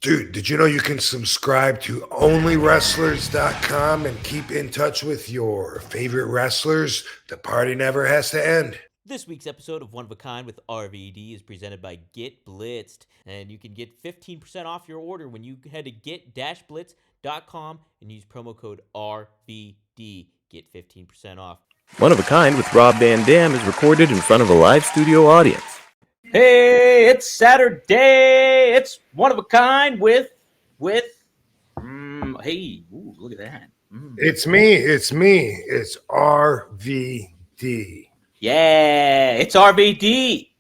Dude, did you know you can subscribe to onlywrestlers.com and keep in touch with your favorite wrestlers? The party never has to end. This week's episode of One of a Kind with RVD is presented by Get Blitzed, and you can get 15% off your order when you head to get-blitz.com and use promo code RVD. Get 15% off. One of a Kind with Rob Van Dam is recorded in front of a live studio audience. Hey, it's Saturday. It's One of a Kind with hey, ooh, look at that. It's me. It's RVD. Yeah, it's RVD.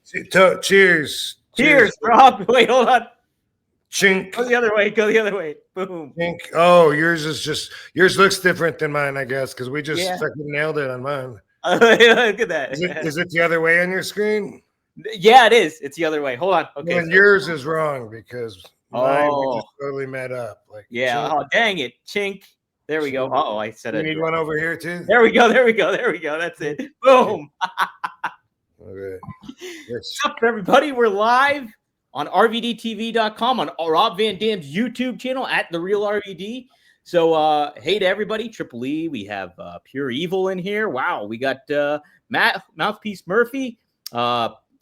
Cheers. Cheers, Rob. Wait, hold on. Chink. Go the other way. Boom. Chink. Oh, yours looks different than mine, I guess, because we just fucking nailed it on mine. Look at that. Is it the other way on your screen? Yeah, it is. It's the other way. Hold on. Okay. Well, yours is wrong because mine we just totally met up. Like, yeah. chink. Oh, dang it. Chink. There we go. I said it. You need one over here too? There we go. That's it. Boom. Okay. What's up, everybody? We're live on RVDTV.com on Rob Van Dam's YouTube channel at The Real RVD. So, hey to everybody, Triple E. We have Pure Evil in here. Wow, we got Matt Mouthpiece Murphy.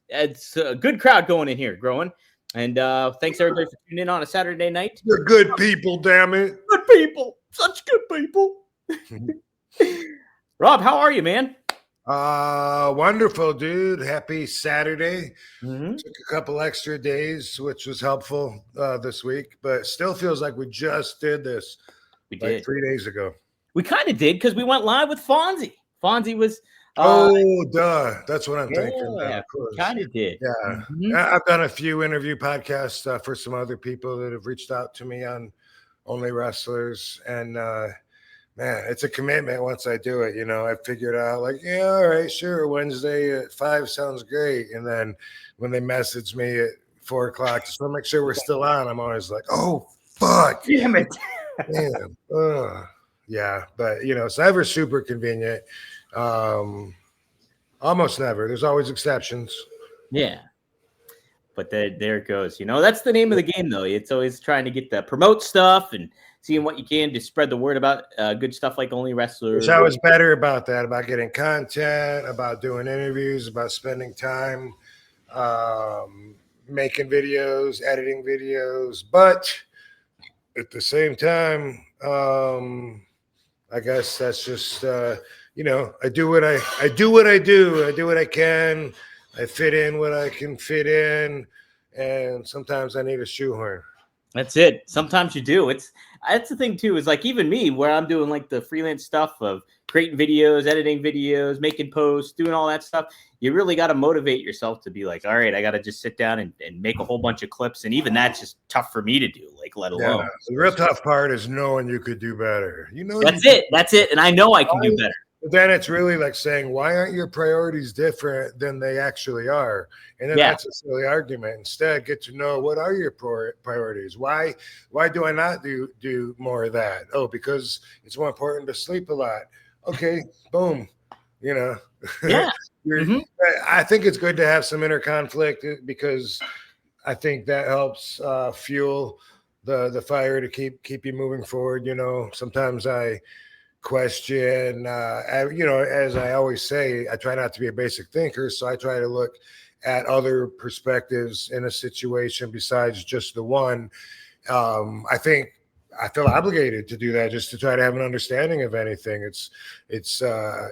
It's a good crowd going in here, growing. And thanks everybody for tuning in on a Saturday night. You're good people, damn it. Good people, such good people. Rob, how are you, man? Wonderful, dude. Happy Saturday. Mm-hmm. Took a couple extra days, which was helpful this week, but still feels like we just did this. We like did 3 days ago. We kind of did because we went live with Fonzie. Fonzie was. Duh. That's what I'm thinking. Yeah, kind of did. Yeah. Mm-hmm. I've done a few interview podcasts for some other people that have reached out to me on Only Wrestlers. And man, it's a commitment once I do it. I figured out like, yeah, all right, sure. Wednesday at 5 sounds great. And then when they message me at 4 o'clock, just want to make sure we're still on, I'm always like, oh, fuck. Damn it. Damn. Yeah. But, it's never super convenient. Almost never. There's always exceptions. Yeah. But there it goes. That's the name of the game, though. It's always trying to get the promote stuff and seeing what you can to spread the word about good stuff like Only Wrestlers. I was better about that, about getting content, about doing interviews, about spending time making videos, editing videos. But at the same time, I guess that's just I do what I do. I do what I can. I fit in what I can fit in, and sometimes I need a shoehorn. That's it. Sometimes you do. That's the thing too. Is like even me, where I'm doing like the freelance stuff of creating videos, editing videos, making posts, doing all that stuff. You really got to motivate yourself to be like, all right, I got to just sit down and make a whole bunch of clips, and even that's just tough for me to do. Like, let alone. Yeah, the real tough part is knowing you could do better. That's it. And I know I can do better. But then it's really like saying, why aren't your priorities different than they actually are? And then that's a silly argument. Instead, get to know what are your priorities. Why do I not do more of that? Oh, because it's more important to sleep a lot. Okay, boom. Yeah. I think it's good to have some inner conflict because I think that helps fuel the fire to keep you moving forward. Sometimes I question, as I always say, I try not to be a basic thinker, so I try to look at other perspectives in a situation besides just the one. I think I feel obligated to do that, just to try to have an understanding of anything. It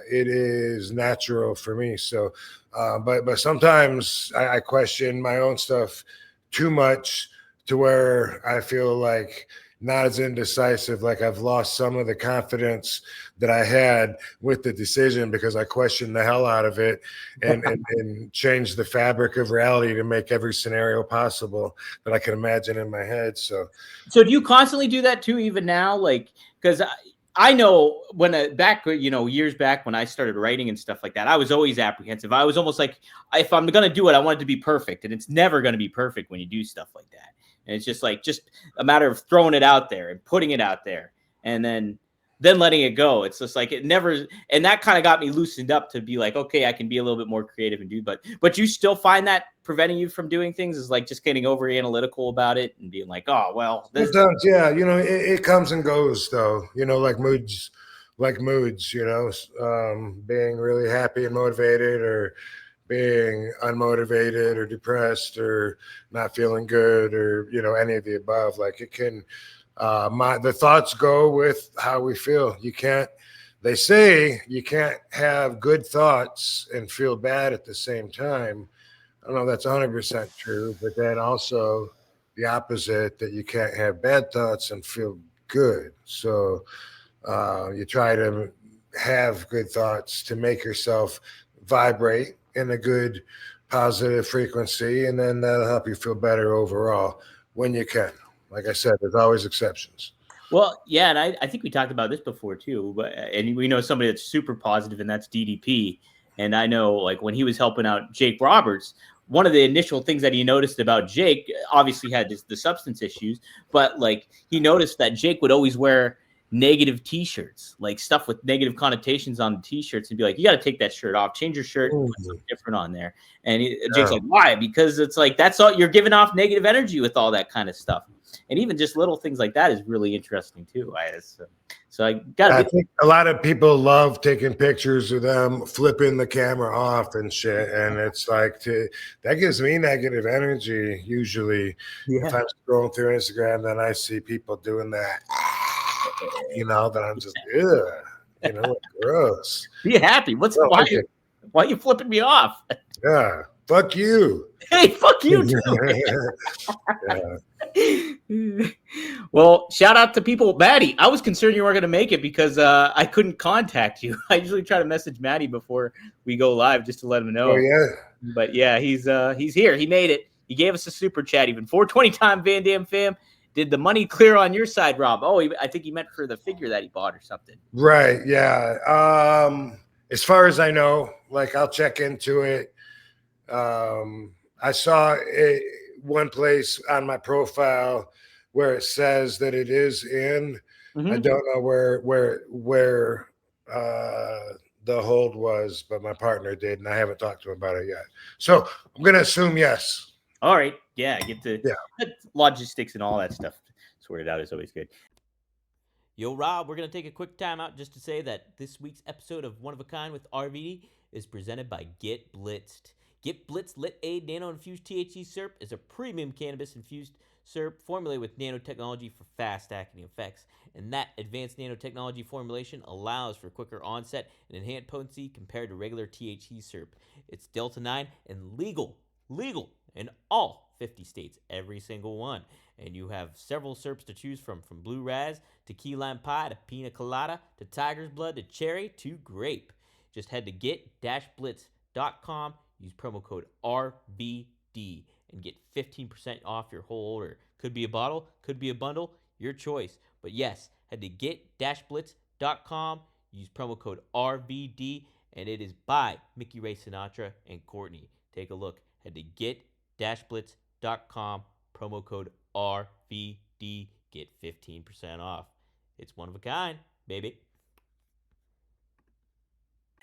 is natural for me. So, but sometimes I question my own stuff too much to where I feel like not as indecisive, like I've lost some of the confidence that I had with the decision because I questioned the hell out of it and changed the fabric of reality to make every scenario possible that I can imagine in my head. So do you constantly do that too, even now? Like, because I know when years back when I started writing and stuff like that, I was always apprehensive. I was almost like, if I'm going to do it, I want it to be perfect. And it's never going to be perfect when you do stuff like that. And it's just a matter of throwing it out there and putting it out there. And then then letting it go. It's just like it never, and that kind of got me loosened up to be like, okay, I can be a little bit more creative and do, but you still find that preventing you from doing things is like just getting over analytical about it and being like, oh, well, this. Sometimes, yeah, it comes and goes though, like moods, being really happy and motivated, or being unmotivated or depressed or not feeling good, or any of the above. Like it can the thoughts go with how we feel. They say you can't have good thoughts and feel bad at the same time. I don't know if that's 100% true, but then also the opposite, that you can't have bad thoughts and feel good. So you try to have good thoughts to make yourself vibrate in a good positive frequency, and then that'll help you feel better overall when you can. Like I said, there's always exceptions. Well, yeah, and I think we talked about this before too, but and we know somebody that's super positive, and that's DDP. And I know, like, when he was helping out Jake Roberts, one of the initial things that he noticed about Jake, obviously had the substance issues, but like he noticed that Jake would always wear negative T-shirts, like stuff with negative connotations on the T-shirts, and be like, you got to take that shirt off, change your shirt, put something different on there. And Jake's like, why? Because it's like, that's all, you're giving off negative energy with all that kind of stuff. And even just little things like that is really interesting too. I think a lot of people love taking pictures of them flipping the camera off and shit, and it's like that gives me negative energy usually. If I'm scrolling through Instagram, then I see people doing that, that I'm just gross. Be happy. Why are you flipping me off? Yeah, fuck you. Hey, fuck you too. Well, shout out to people. Maddie, I was concerned you weren't going to make it because I couldn't contact you. I usually try to message Maddie before we go live just to let him know. Oh yeah. But yeah, he's here. He made it. He gave us a super chat. Even 420 time Van Dam fam. Did the money clear on your side, Rob? Oh, I think he meant for the figure that he bought or something. Right. Yeah. As far as I know, like, I'll check into it. I saw one place on my profile where it says that it is in. Mm-hmm. I don't know where the hold was, but my partner did, and I haven't talked to him about it yet. So I'm gonna assume yes. All right. Yeah. Get the logistics and all that stuff sorted out is always good. Yo, Rob, we're going to take a quick time out just to say that this week's episode of One of a Kind with RVD is presented by Get Blitzed. Get Blitzed Lit Aid Nano-Infused THC Syrup is a premium cannabis-infused syrup formulated with nanotechnology for fast-acting effects. And that advanced nanotechnology formulation allows for quicker onset and enhanced potency compared to regular THC syrup. It's Delta-9 and legal in all 50 states, every single one. And you have several syrups to choose from Blue Raz to Key Lime Pie to Pina Colada to Tiger's Blood to Cherry to Grape. Just head to get-blitz.com, use promo code RVD, and get 15% off your whole order. Could be a bottle, could be a bundle, your choice. But yes, head to get-blitz.com, use promo code RVD, and it is by Mickey Ray Sinatra and Courtney. Take a look. Head to get-blitz.com, promo code RVD, get 15% off. It's one of a kind, baby.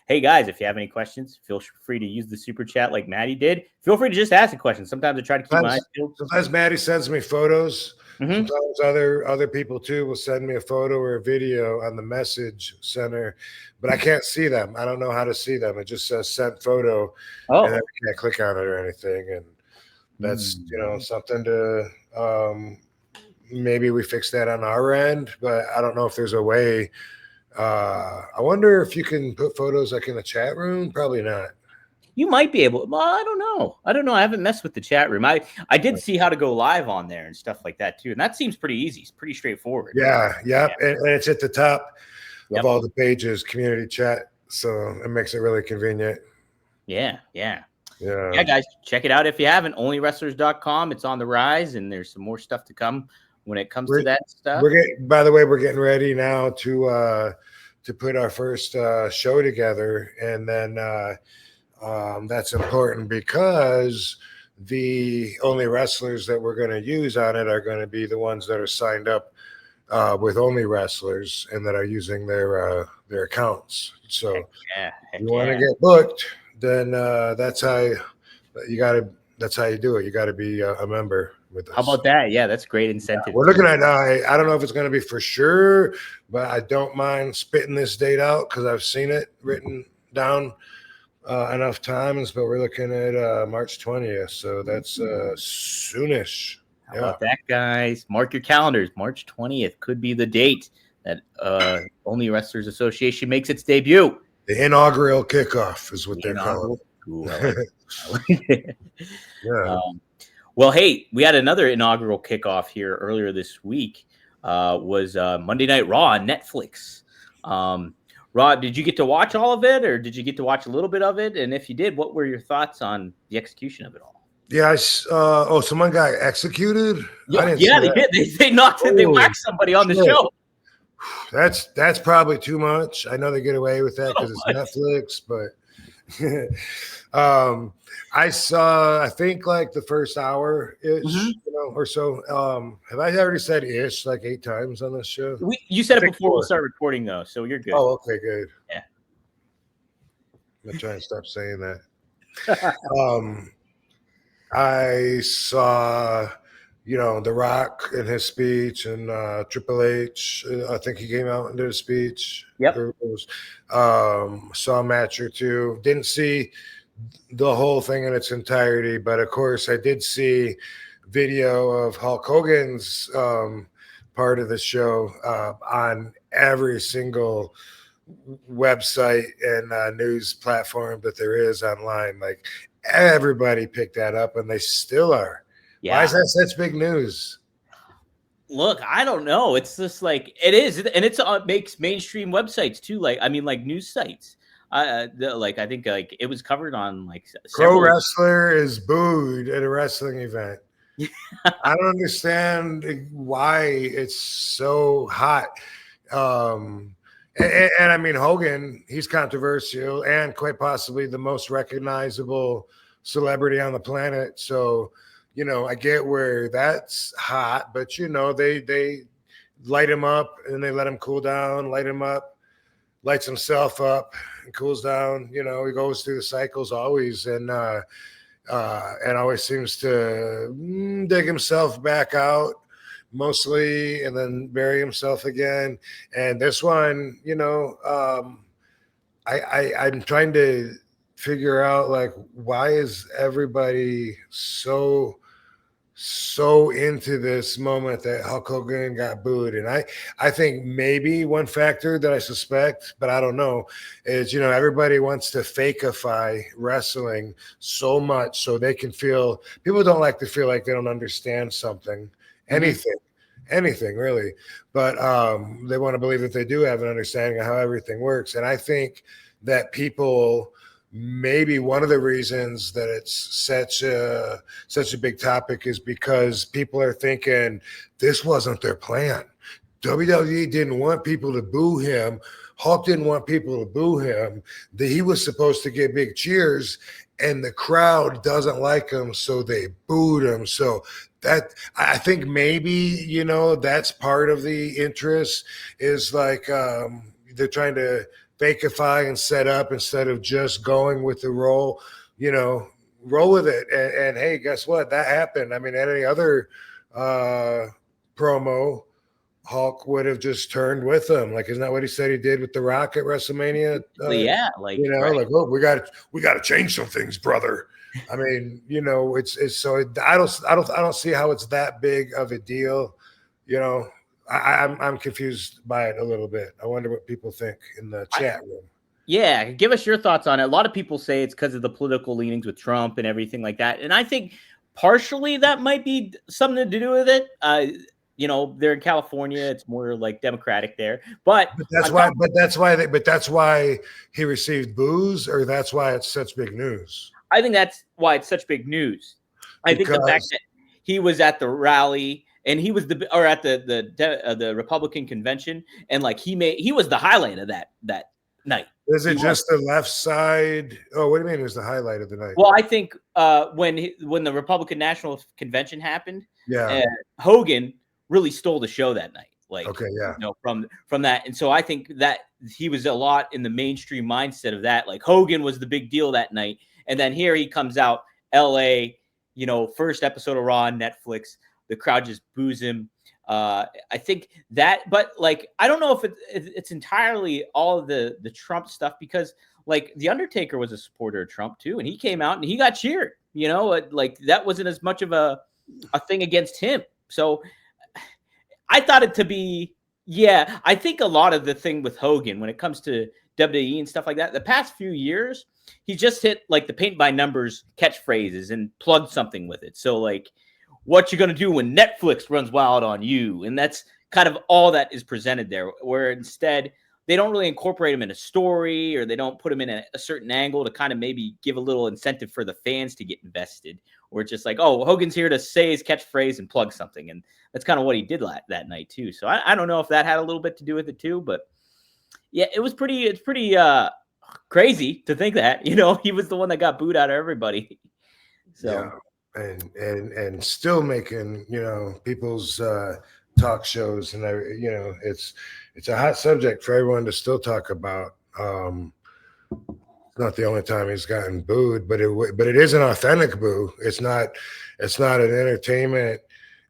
Hey guys, if you have any questions, feel free to use the super chat like Maddie did. Feel free to just ask a question. Sometimes I try to keep my eyes peeled. Sometimes Maddie sends me photos. Mm-hmm. Sometimes other people too will send me a photo or a video on the message center, but I can't see them. I don't know how to see them. It just says sent photo, and I can't click on it or anything. And that's something to maybe we fix that on our end, but I don't know if there's a way. I wonder if you can put photos like in the chat room. Probably not. You might be able. Well, I don't know. I haven't messed with the chat room. I did see how to go live on there and stuff like that too, and that seems pretty easy. It's pretty straightforward. Yeah. And it's at the top of all the pages, community chat, so it makes it really convenient. Yeah, guys, check it out if you haven't. Onlywrestlers.com. It's on the rise, and there's some more stuff to come when it comes to that stuff. By the way, we're getting ready now to put our first show together, and then that's important because the only wrestlers that we're going to use on it are going to be the ones that are signed up with only wrestlers and that are using their accounts. So Yeah, if you want to get booked, then that's how you got to. That's how you do it. You got to be a member with us. How about that? Yeah, that's great incentive. We're looking at. I don't know if it's going to be for sure, but I don't mind spitting this date out because I've seen it written down enough times. But we're looking at March 20th, so that's soonish. How about that, guys? Mark your calendars. March 20th could be the date that Only Wrestlers Association makes its debut. The inaugural kickoff is what they're calling it. Ooh, I like it. I like it. Yeah. Well, hey, we had another inaugural kickoff here earlier this week. Was Monday Night Raw on Netflix. Rod, did you get to watch all of it, or did you get to watch a little bit of it? And if you did, what were your thoughts on the execution of it all? Yeah. Someone got executed. Yeah, they did. They knocked it. They whacked somebody on the show. That's probably too much. I know they get away with that because it's Netflix, but I saw, I think like the first hour ish, or so. Have I already said ish like 8 times on this show? You said it before we start recording though, so you're good. Oh, okay, good. Yeah. I'm gonna try and stop saying that. I saw, The Rock in his speech and Triple H. I think he came out and did a speech. Yep. Saw a match or two. Didn't see the whole thing in its entirety, but of course I did see video of Hulk Hogan's part of the show on every single website and news platform that there is online. Like everybody picked that up, and they still are. Yeah. Why is that such big news? Look, I don't know. It's just like it is, and it makes mainstream websites too. Like news sites. I think like it was covered on like pro wrestler is booed at a wrestling event. I don't understand why it's so hot. And I mean, Hogan, he's controversial and quite possibly the most recognizable celebrity on the planet. So, I get where that's hot, but they light him up and they let him cool down, light him up, lights himself up and cools down. He goes through the cycles always and always seems to dig himself back out mostly and then bury himself again. And this one, I'm trying to figure out like, why is everybody so into this moment that Hulk Hogan got booed? And I think maybe one factor that I suspect, but I don't know, is, everybody wants to fakeify wrestling so much so they can feel, people don't like to feel like they don't understand something, anything really, but they want to believe that they do have an understanding of how everything works. And I think that people, maybe one of the reasons that it's such a big topic is because people are thinking this wasn't their plan. WWE didn't want people to boo him. Hulk didn't want people to boo him. That he was supposed to get big cheers, and the crowd doesn't like him, so they booed him. So that, I think maybe, that's part of the interest, is like they're trying to fakeify and set up instead of just going with the roll, roll with it. And hey, guess what? That happened. I mean, at any other promo, Hulk would have just turned with him. Like, isn't that what he said he did with The Rock at WrestleMania? Yeah, like, right. Like, oh, we got to change some things, brother. I mean, it's so I don't see how it's that big of a deal. I'm confused by it a little bit. I wonder what people think in the chat room. Yeah, give us your thoughts on it. A lot of people say it's because of the political leanings with Trump and everything like that. And I think partially that might be something to do with it. They're in California; it's more like Democratic there. But that's why he received boos, or that's why it's such big news. I think that's why it's such big news. I think the fact that he was at the rally and he was at the Republican convention, and like he was the highlight of that night. Is it just the left side? Oh, what do you mean it was the highlight of the night? Well, I think when the Republican National Convention happened, yeah, Hogan really stole the show that night. like, okay, yeah, from that. And so I think that he was a lot in the mainstream mindset of that. Like Hogan was the big deal that night. And then here he comes out, LA, first episode of Raw on Netflix. The crowd just boos him. I think that, but like, I don't know if it's entirely all of the Trump stuff, because like the Undertaker was a supporter of Trump too. And he came out and he got cheered, like that wasn't as much of a thing against him. So I thought it to be, I think a lot of the thing with Hogan when it comes to WWE and stuff like that, the past few years, he just hit like the paint by numbers catchphrases and plugged something with it. So like, what you're going to do when Netflix runs wild on you. And that's kind of all that is presented there, where instead they don't really incorporate him in a story, or they don't put him in a certain angle to kind of maybe give a little incentive for the fans to get invested, or it's just like, oh, Hogan's here to say his catchphrase and plug something. And that's kind of what he did that night too. So I don't know if that had a little bit to do with it too, but yeah, it's pretty crazy to think that, he was the one that got booed out of everybody. So. Yeah. And still making people's talk shows, and it's a hot subject for everyone to still talk about. It's not the only time he's gotten booed, but it is an authentic boo. It's not an entertainment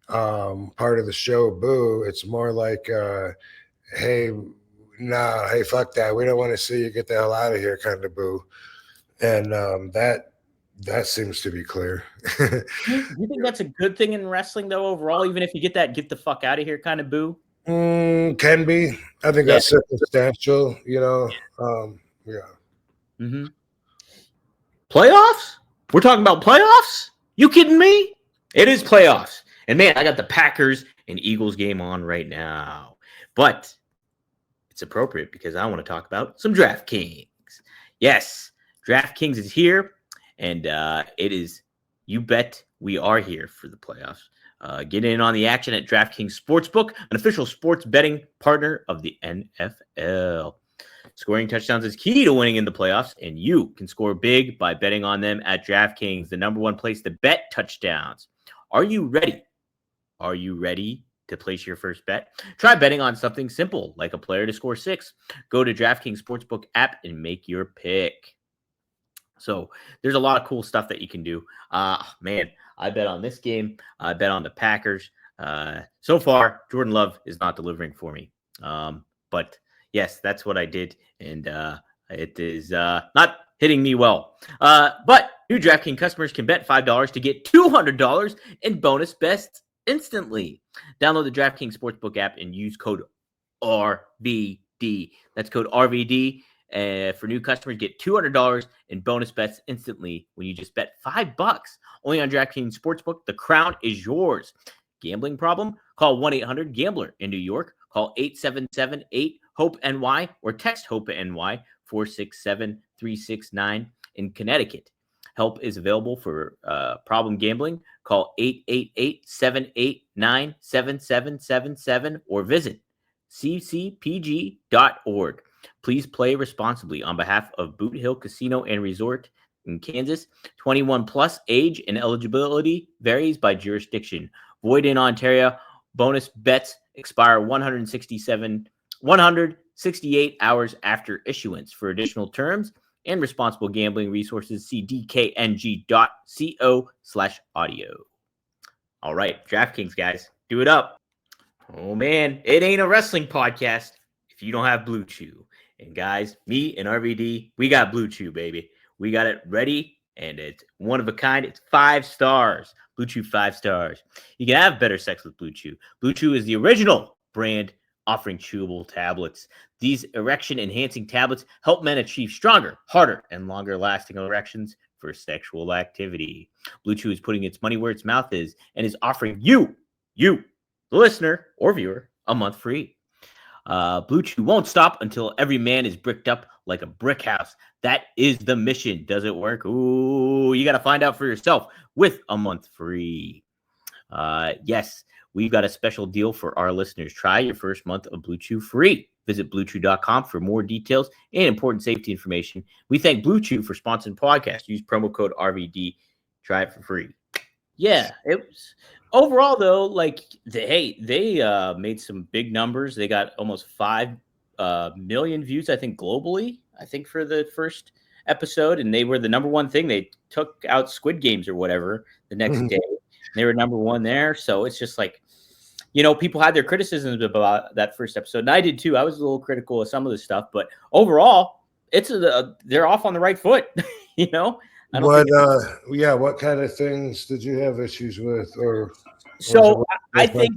part of the show boo. It's more like hey, fuck that, we don't want to see you, get the hell out of here kind of boo. And that seems to be clear. Do you think that's a good thing in wrestling, though, overall? Even if you get that "get the fuck out of here" kind of boo? Can be. I think that's circumstantial. Yeah. Mm-hmm. Playoffs? We're talking about playoffs? You kidding me? It is playoffs, and man, I got the Packers and Eagles game on right now. But it's appropriate because I want to talk about some DraftKings. Yes, DraftKings is here. And it is, you bet we are here for the playoffs. Get in on the action at DraftKings Sportsbook, an official sports betting partner of the NFL. Scoring touchdowns is key to winning in the playoffs, and you can score big by betting on them at DraftKings, the number one place to bet touchdowns. Are you ready? Are you ready to place your first bet? Try betting on something simple, like a player to score 6. Go to DraftKings Sportsbook app and make your pick. So there's a lot of cool stuff that you can do. Man, I bet on this game. I bet on the Packers. So far, Jordan Love is not delivering for me. But yes, that's what I did. And it is not hitting me well. But new DraftKings customers can bet $5 to get $200 in bonus bets instantly. Download the DraftKings Sportsbook app and use code RVD. That's code RVD. For new customers, get $200 in bonus bets instantly when you just bet $5 only on DraftKings Sportsbook. The crown is yours. Gambling problem? Call 1-800-GAMBLER in New York. Call 877-8-HOPE-NY or text HOPE-NY 467-369 in Connecticut. Help is available for problem gambling. Call 888-789-7777 or visit ccpg.org. Please play responsibly on behalf of Boot Hill Casino and Resort in Kansas. 21 plus, age and eligibility varies by jurisdiction. Void in Ontario. Bonus bets expire 168 hours after issuance. For additional terms and responsible gambling resources, see dkng.co/audio. All right, DraftKings, guys, do it up. Oh, man, it ain't a wrestling podcast if you don't have Blue Chew. And guys, me and RVD, we got Blue Chew, baby. We got it ready, and it's one of a kind. It's 5 stars. Blue Chew 5 stars. You can have better sex with Blue Chew. Blue Chew is the original brand offering chewable tablets. These erection-enhancing tablets help men achieve stronger, harder, and longer-lasting erections for sexual activity. Blue Chew is putting its money where its mouth is and is offering you, the listener or viewer, a month free. Blue Chew won't stop until every man is bricked up like a brick house. That is the mission. Does it work? Ooh, you got to find out for yourself with a month free. Yes, we've got a special deal for our listeners. Try your first month of Blue Chew free. Visit BlueChew.com for more details and important safety information. We thank Blue Chew for sponsoring the podcast. Use promo code RVD. Try it for free. Yeah, it was overall though. Like they made some big numbers. They got almost 5 million views, I think, globally. I think for the first episode, and they were the number one thing. They took out Squid Games or whatever the next day. They were number one there. So it's just like, people had their criticisms about that first episode, and I did too. I was a little critical of some of the stuff, but overall, they're off on the right foot. I don't What think what kind of things did you have issues with, or so. I think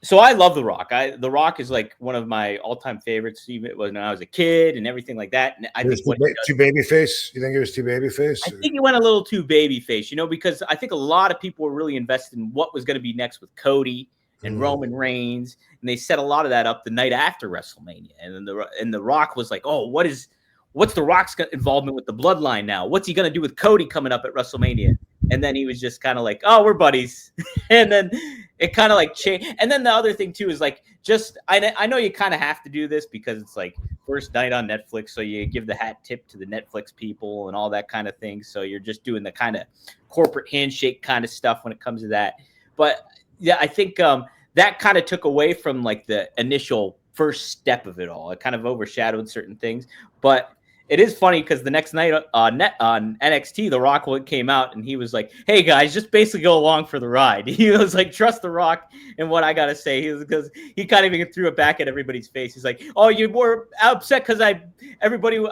so. I love The Rock. The Rock is like one of my all-time favorites, even when I was a kid and everything like that. And I think too baby face. You think it was too baby face? I think it went a little too baby face, because I think a lot of people were really invested in what was going to be next with Cody and Roman Reigns, and they set a lot of that up the night after WrestleMania. And then the Rock was like, "Oh, what's the Rock's involvement with the Bloodline now? What's he going to do with Cody coming up at WrestleMania?" And then he was just kind of like, "Oh, we're buddies." And then it kind of like changed. And then the other thing too is like, I know you kind of have to do this because it's like first night on Netflix, so you give the hat tip to the Netflix people and all that kind of thing. So you're just doing the kind of corporate handshake kind of stuff when it comes to that. But yeah, I think that kind of took away from like the initial first step of it all. It kind of overshadowed certain things, but it is funny because the next night on NXT, The Rock came out and he was like, "Hey guys, just basically go along for the ride." He was like, "Trust The Rock." And what I gotta say is because he kind of even threw it back at everybody's face. He's like, "Oh, you were upset because I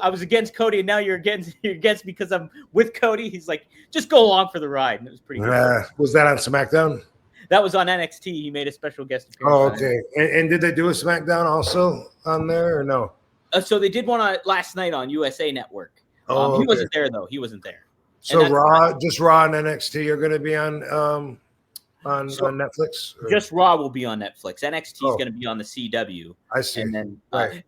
was against Cody, and now you're against because I'm with Cody." He's like, "Just go along for the ride." And it was pretty good. Was that on SmackDown? That was on NXT. He made a special guest appearance. Oh, okay. And did they do a SmackDown also on there or no? So they did one last night on USA Network. Oh, He wasn't there though. He wasn't there. So Raw and NXT are going to be on Netflix. Just Raw will be on Netflix. NXT is going to be on the CW. I see. And then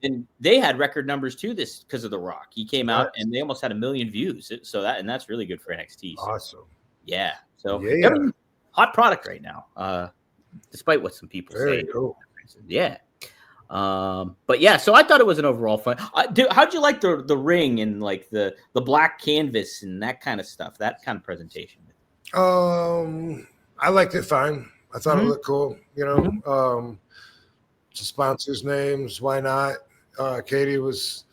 and they had record numbers too because of The Rock. He came out and they almost had 1 million views. So that's really good for NXT. So. Awesome. Yeah. So hot product right now. Despite what some people say. Cool. Yeah. But yeah, so I thought it was an overall fun. How'd you like the ring and like the black canvas and that kind of stuff, that kind of presentation? I liked it fine. I thought it looked cool. Sponsors' names, why not? Katie was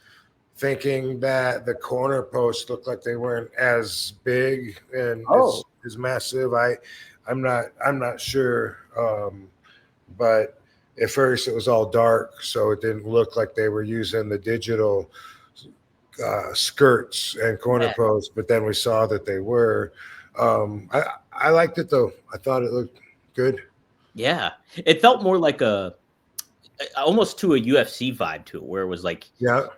thinking that the corner posts looked like they weren't as big and as massive. I'm not sure, but. At first, it was all dark, so it didn't look like they were using the digital skirts and corner posts. But then we saw that they were. I liked it though. I thought it looked good. Yeah, it felt more like almost to a UFC vibe to it, where it was like that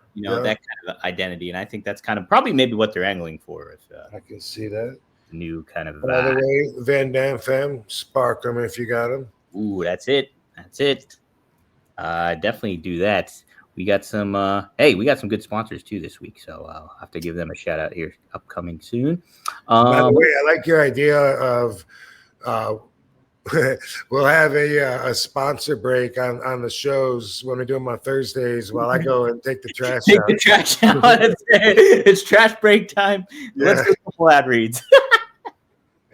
kind of identity. And I think that's kind of probably maybe what they're angling for. I can see that new kind of. By the way, Van Damme fam, spark them if you got them. Ooh, that's it. That's it. Definitely do that. We got some we got some good sponsors too this week, so I'll have to give them a shout out here upcoming soon. By the way, I like your idea of we'll have a sponsor break on the shows when we do them on Thursdays while I go and take the trash out. Take the trash out. It's trash break time. Yeah. Let's do a couple ad reads.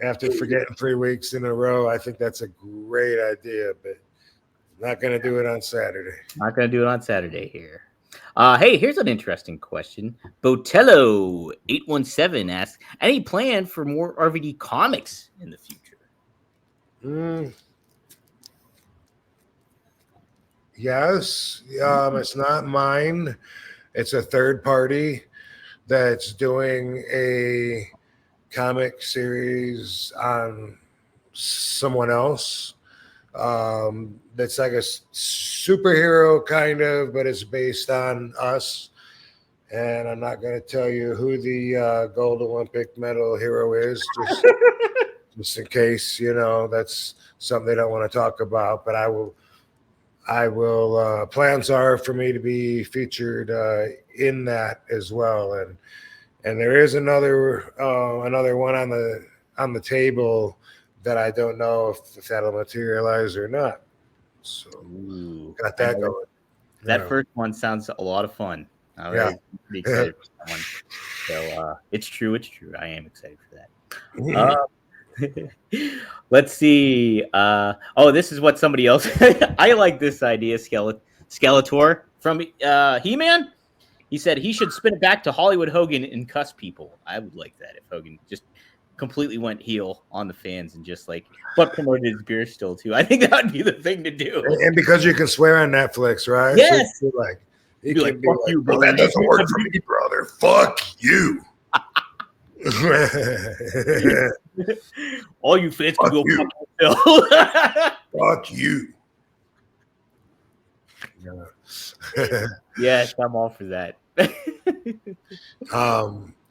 After forgetting 3 weeks in a row, I think that's a great idea, but not going to do it on Saturday. Not going to do it on Saturday here. Hey, here's an interesting question. Botello 817 asks, any plan for more RVD comics in the future? Yes. It's not mine. It's a third party that's doing a comic series on someone else. That's like a superhero kind of, but it's based on us. And I'm not going to tell you who the gold Olympic medal hero is, just in case, that's something they don't want to talk about. But I will. Plans are for me to be featured in that as well. And there is another one on the table that I don't know if that'll materialize or not. So got that going. That first one sounds a lot of fun. I'm pretty excited for that one. So it's true. I am excited for that. Let's see. This is what somebody else. I like this idea, Skeletor from He-Man. He said he should spin it back to Hollywood Hogan and cuss people. I would like that if Hogan just completely went heel on the fans and just but promoted his beer still too. I think that would be the thing to do. And because you can swear on Netflix, right? Yes. So he be can like, fuck you, well, brother. that doesn't work for me, brother. Fuck you. All you fans can Fuck go you. fuck yourself. Fuck you. Yes, I'm all for that.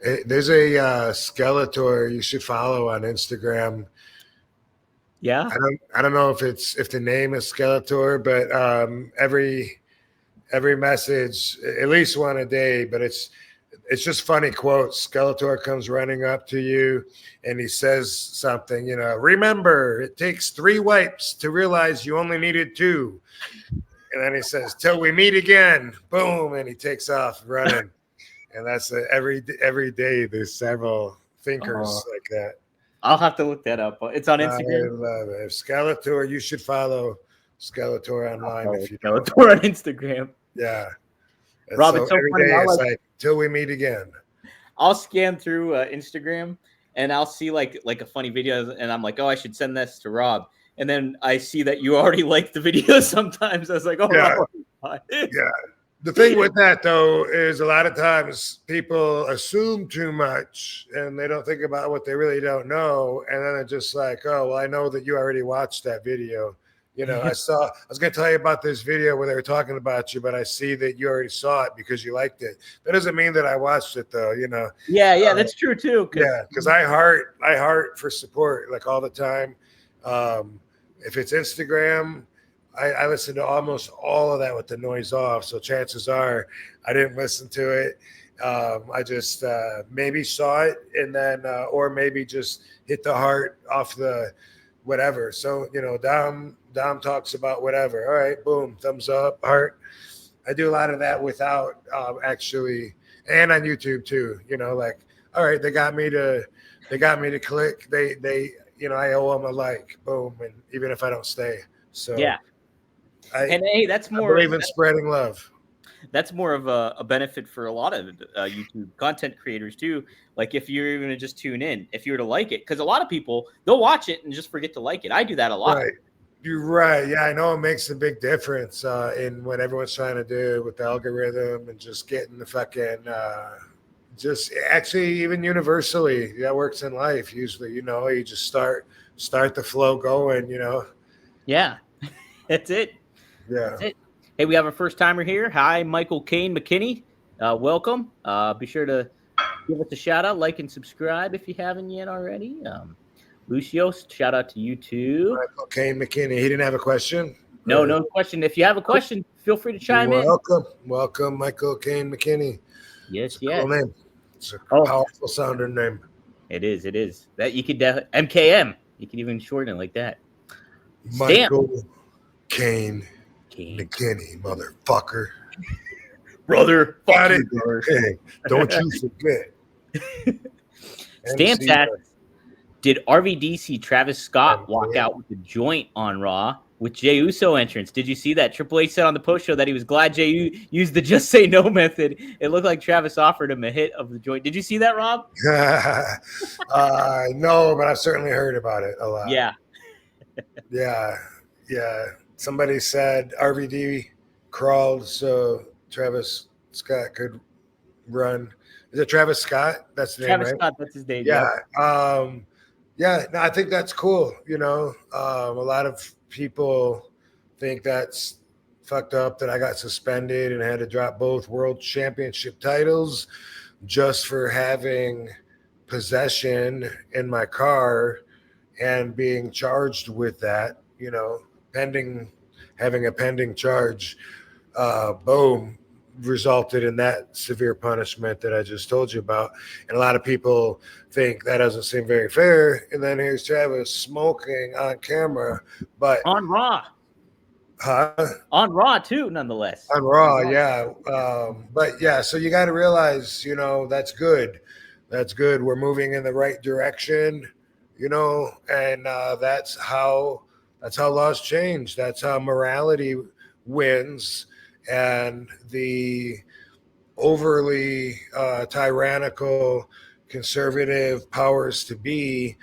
There's a Skeletor you should follow on Instagram. Yeah. I don't know if the name is Skeletor, but every message, at least one a day, but it's just funny quotes. Skeletor comes running up to you and he says something, remember, it takes 3 wipes to realize you only needed 2. And then he says, till we meet again, boom, and he takes off running. And that's every day there's several thinkers like that. I'll have to look that up. It's on Instagram. I love it. If Skeletor, you should follow Skeletor online if you don't. Skeletor on Instagram. Yeah. Rob, it's so every funny. day it's like, till we meet again. I'll scan through Instagram and I'll see like a funny video and I'm like, oh, I should send this to Rob. And then I see that you already like the video sometimes. I was like, oh, yeah. Rob. Yeah. The thing with that, though, is a lot of times people assume too much and they don't think about what they really don't know. And then it's just like, oh, well, I know that you already watched that video. I was going to tell you about this video where they were talking about you, but I see that you already saw it because you liked it. That doesn't mean that I watched it, though, Yeah, that's true, too. Because I heart for support like all the time. If it's Instagram, I listen to almost all of that with the noise off. So chances are I didn't listen to it. I just maybe saw it and then, or maybe just hit the heart off the whatever. So, Dom talks about whatever. All right, boom, thumbs up, heart. I do a lot of that without actually, and on YouTube too, all right, they got me to click. They I owe them a like, boom. And even if I don't stay. So yeah. That's more. I believe in spreading love. That's more of a benefit for a lot of YouTube content creators too. Like if you're going to just tune in, if you were to like it, because a lot of people, they'll watch it and just forget to like it. I do that a lot. Right. You're right. Yeah, I know it makes a big difference in what everyone's trying to do with the algorithm and just getting the fucking just actually even universally that works in life usually. You just start the flow going. Yeah, that's it. Yeah. That's it. Hey, we have a first timer here. Hi, Michael Kane McKinney. Welcome. Be sure to give us a shout out, like and subscribe if you haven't yet already. Lucio, shout out to you too. Michael Kane McKinney. He didn't have a question? No question. If you have a question, feel free to chime in. Welcome, Michael Kane McKinney. Yes. Cool name. It's a powerful sounding name. It is. That you could MKM. You can even shorten it like that. Michael Kane McKinney, motherfucker. Brother, fuck you, brother. Hey, don't you forget. Stamps asks, did RVD see Travis Scott walk out with a joint on Raw with Jey Uso entrance? Did you see that? Triple H said on the post show that he was glad Jey used the just say no method. It looked like Travis offered him a hit of the joint. Did you see that, Rob? No, but I've certainly heard about it a lot. Yeah. Yeah. Somebody said RVD crawled so Travis Scott could run. Is it Travis Scott? That's the name, Travis right? Scott, that's his name. Yeah. No, I think that's cool. A lot of people think that's fucked up that I got suspended and had to drop both world championship titles just for having possession in my car and being charged with that, having a pending charge, boom, resulted in that severe punishment that I just told you about. And a lot of people think that doesn't seem very fair. And then here's Travis smoking on camera, but on Raw. Huh? On Raw too, nonetheless. On Raw, yeah. But yeah, so you got to realize, that's good. That's good. We're moving in the right direction. you know, and that's how laws change. That's how morality wins, and the overly tyrannical conservative powers to be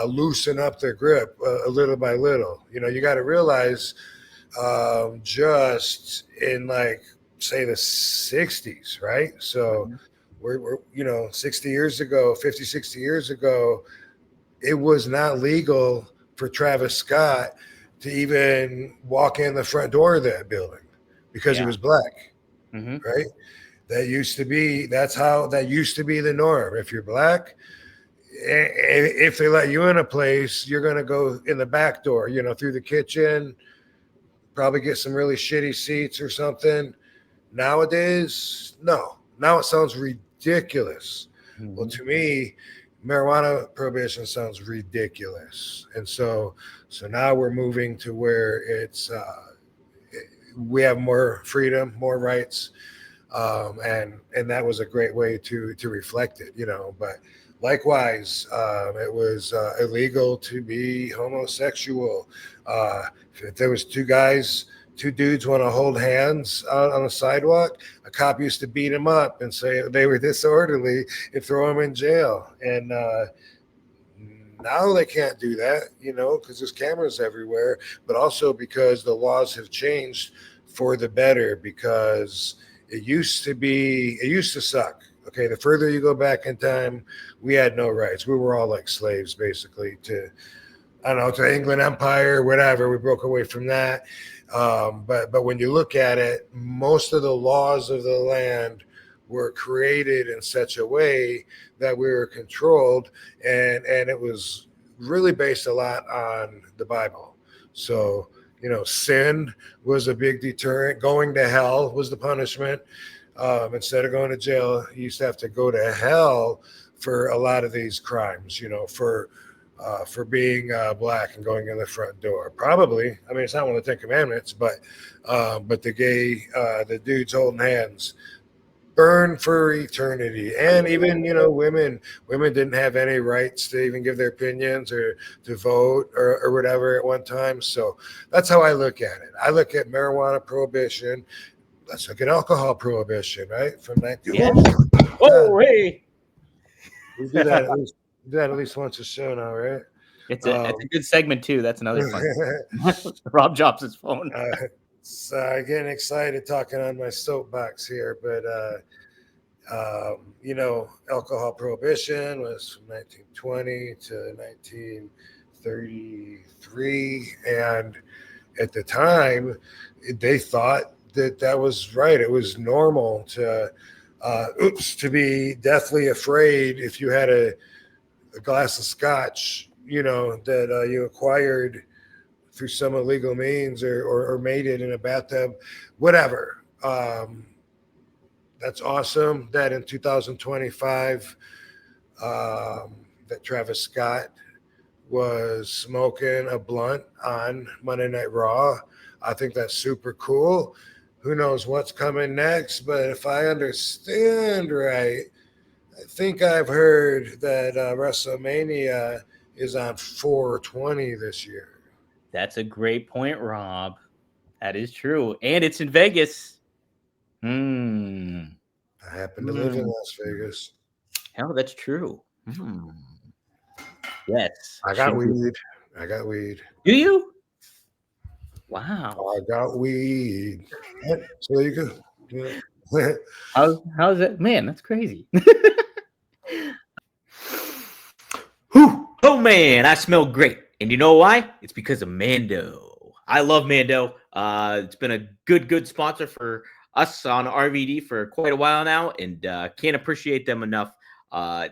loosen up their grip a little by little. You know, you got to realize just in like say the 60s, right? So we're 60 years ago, 50, 60 years ago, it was not legal for Travis Scott to even walk in the front door of that building because he was black, right? That used to be that used to be the norm. If you're black, if they let you in a place, you're going to go in the back door, you know, through the kitchen, probably get some really shitty seats or something. Nowadays, no. Now it sounds ridiculous. Well, to me, marijuana prohibition sounds ridiculous. And so now we're moving to where it's we have more freedom, more rights. And that was a great way to reflect it, you know. But likewise, it was illegal to be homosexual. If there was two dudes want to hold hands out on the sidewalk, a cop used to beat them up and say they were disorderly and throw them in jail. And now they can't do that, you know, because there's cameras everywhere, but also because the laws have changed for the better, because it used to suck. Okay, the further you go back in time, we had no rights. We were all like slaves, basically, to the England Empire, whatever. We broke away from that. But when you look at it, most of the laws of the land were created in such a way that we were controlled, and it was really based a lot on the Bible. So, you know, sin was a big deterrent. Going to hell was the punishment. Instead of going to jail, you used to have to go to hell for a lot of these crimes, you know, for being black and going in the front door. Probably, I mean, it's not one of the 10 Commandments, but the dudes holding hands, burn for eternity. And even, you know, women didn't have any rights to even give their opinions or to vote or whatever at one time. So that's how I look at it. I look at marijuana prohibition. Let's look at alcohol prohibition, right? From 19. Oh, hey. We do that at least once a show now, right? It's a good segment too. That's another fun. Rob drops his phone. So getting excited talking on my soapbox here, but you know, alcohol prohibition was from 1920 to 1933, and at the time, they thought that was right. It was normal to be deathly afraid if you had a glass of scotch, you know, that you acquired through some illegal means or made it in a bathtub, whatever. That's awesome that in 2025 that Travis Scott was smoking a blunt on Monday Night Raw. I think that's super cool. Who knows what's coming next, but if I understand right, I think I've heard that WrestleMania is on 420 this year. That's a great point, Rob. That is true. And it's in Vegas. I happen to live in Las Vegas. Hell, that's true. Yes. I got weed. Do you? Wow. I got weed. So there you go. Yeah. How's that? Man, that's crazy. Oh, man, I smell great. And you know why? It's because of Mando. I love Mando. It's been a good sponsor for us on RVD for quite a while now, and can't appreciate them enough. I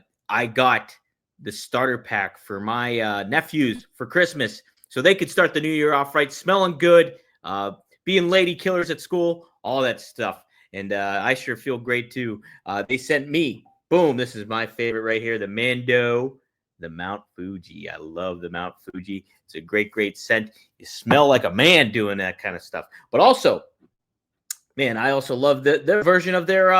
got the starter pack for my nephews for Christmas so they could start the new year off right, smelling good, being lady killers at school, all that stuff. And I sure feel great too. They sent me, boom, this is my favorite right here, the Mando, the Mount Fuji. I love the Mount Fuji. It's a great scent. You smell like a man doing that kind of stuff. But also, man, I also love their version of their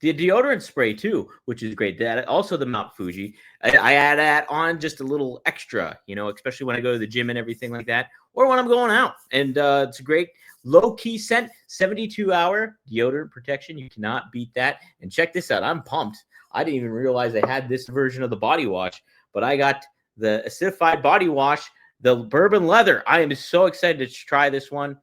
the deodorant spray too, which is great. That also the Mount Fuji. I add that on just a little extra, especially when I go to the gym and everything like that, or when I'm going out. And it's a great low key scent, 72-hour deodorant protection. You cannot beat that. And check this out. I'm pumped. I didn't even realize I had this version of the body wash, but I got the acidified body wash, the bourbon leather. I am so excited to try this one.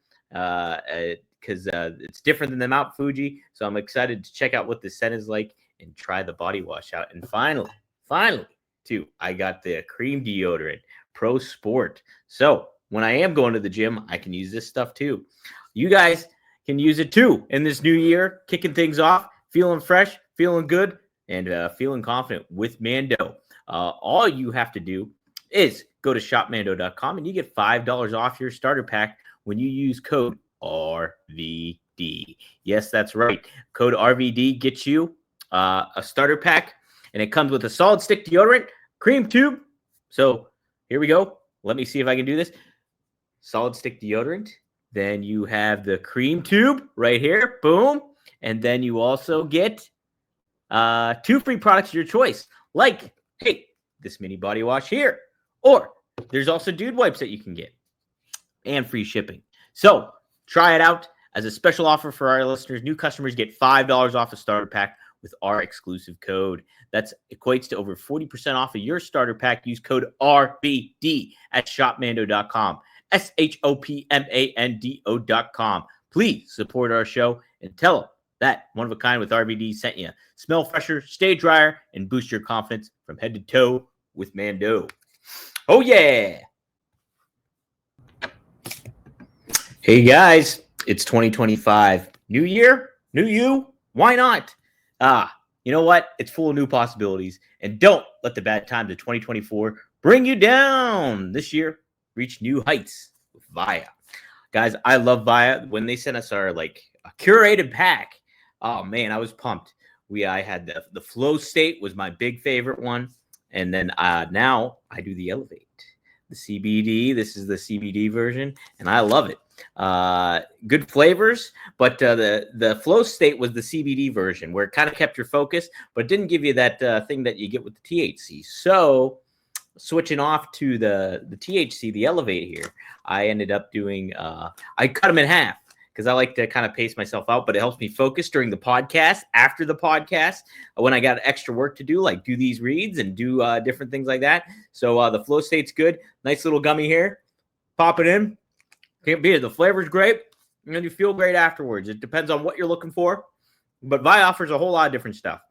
Because it's different than the Mount Fuji. So I'm excited to check out what the scent is like and try the body wash out. And finally, too, I got the cream deodorant, Pro Sport. So when I am going to the gym, I can use this stuff too. You guys can use it too in this new year, kicking things off, feeling fresh, feeling good, and feeling confident with Mando. All you have to do is go to shopmando.com and you get $5 off your starter pack when you use code RVD. Yes, that's right. Code RVD gets you a starter pack, and it comes with a solid stick deodorant, cream tube. So here we go. Let me see if I can do this. Solid stick deodorant. Then you have the cream tube right here. Boom. And then you also get 2 free products of your choice, like, hey, this mini body wash here. Or there's also dude wipes that you can get and free shipping. So try it out. As a special offer for our listeners, new customers get $5 off a starter pack with our exclusive code. That equates to over 40% off of your starter pack. Use code RBD at shopmando.com. SHOPMANDO.com. Please support our show and tell them that One of a Kind with RVD sent you. Smell fresher, stay drier, and boost your confidence from head to toe with Mando. Oh, yeah. Hey, guys. It's 2025. New year, new you. Why not? You know what? It's full of new possibilities. And don't let the bad times of 2024 bring you down. This year, reach new heights with Via. Guys, I love Via. When they sent us our a curated pack, oh man, I was pumped. I had the Flow State was my big favorite one, and then now I do the Elevate, the CBD. This is the CBD version, and I love it. Good flavors, but the Flow State was the CBD version where it kind of kept your focus, but didn't give you that thing that you get with the THC. So switching off to the THC, the Elevate here, I ended up doing, I cut them in half because I like to kind of pace myself out, but it helps me focus during the podcast, after the podcast, when I got extra work to do, like do these reads and do different things like that. So the Flow State's good. Nice little gummy here. Pop it in. Can't beat it. The flavor's great, and you feel great afterwards. It depends on what you're looking for, but Vi offers a whole lot of different stuff,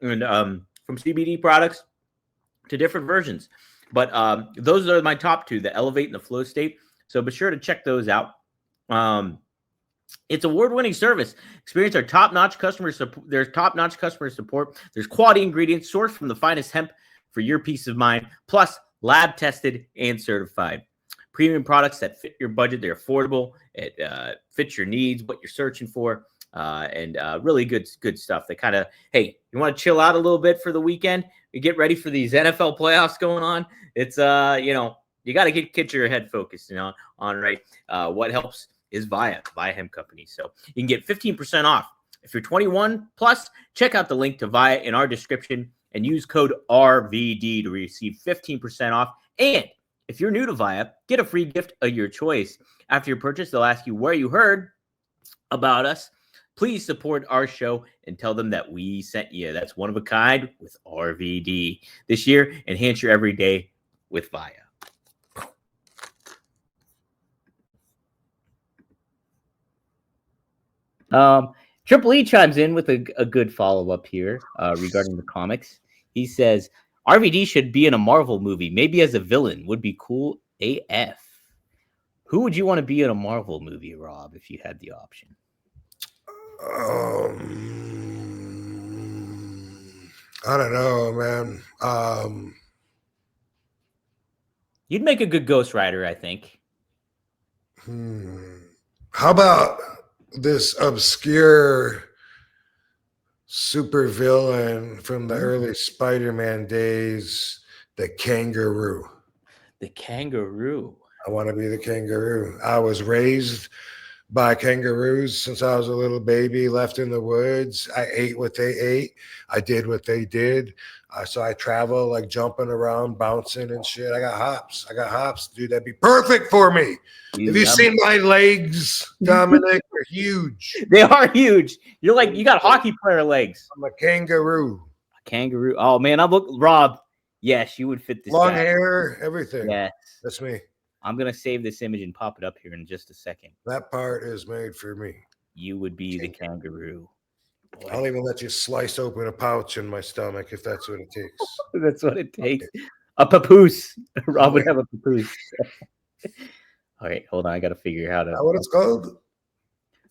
and from CBD products to different versions. But those are my top 2, the Elevate and the Flow State. So be sure to check those out. It's award-winning service. Experience our top-notch customer support. There's top-notch customer support. There's quality ingredients sourced from the finest hemp for your peace of mind, plus lab-tested and certified. Premium products that fit your budget. They're affordable. It fits your needs, what you're searching for, and really good stuff. They kind of, hey, you want to chill out a little bit for the weekend? You get ready for these NFL playoffs going on. It's you got to get your head focused, on right. What helps is Via Hemp Company. So you can get 15% off if you're 21 plus. Check out the link to Via in our description and use code RVD to receive 15% off. And if you're new to Via, get a free gift of your choice. After your purchase, they'll ask you where you heard about us. Please support our show and tell them that we sent you. That's One of a Kind with RVD. This year, enhance your everyday with Via. Triple E chimes in with a good follow-up here regarding the comics. He says, RVD should be in a Marvel movie, maybe as a villain. Would be cool AF. Who would you want to be in a Marvel movie, Rob, if you had the option? I don't know, man. You'd make a good Ghost Rider, I think. How about this obscure super villain from the early Spider-Man days, the Kangaroo? The Kangaroo. I want to be the Kangaroo. I was raised by kangaroos since I was a little baby, left in the woods. I ate what they ate. I did what they did. So I travel like jumping around, bouncing and shit. I got hops, dude. That'd be perfect for me. Have you seen my legs, Dominic? They're huge. They are huge. You're like, you got hockey player legs. I'm a kangaroo. A kangaroo. Oh man, Rob. Yes, you would fit this. Long hair, everything. Yes. That's me. I'm going to save this image and pop it up here in just a second. That part is made for me. You would be the kangaroo. Boy. I'll even let you slice open a pouch in my stomach if that's what it takes. That's what it takes. A papoose. Rob would have a papoose. All right, hold on. I got to figure out. Is that what it's called?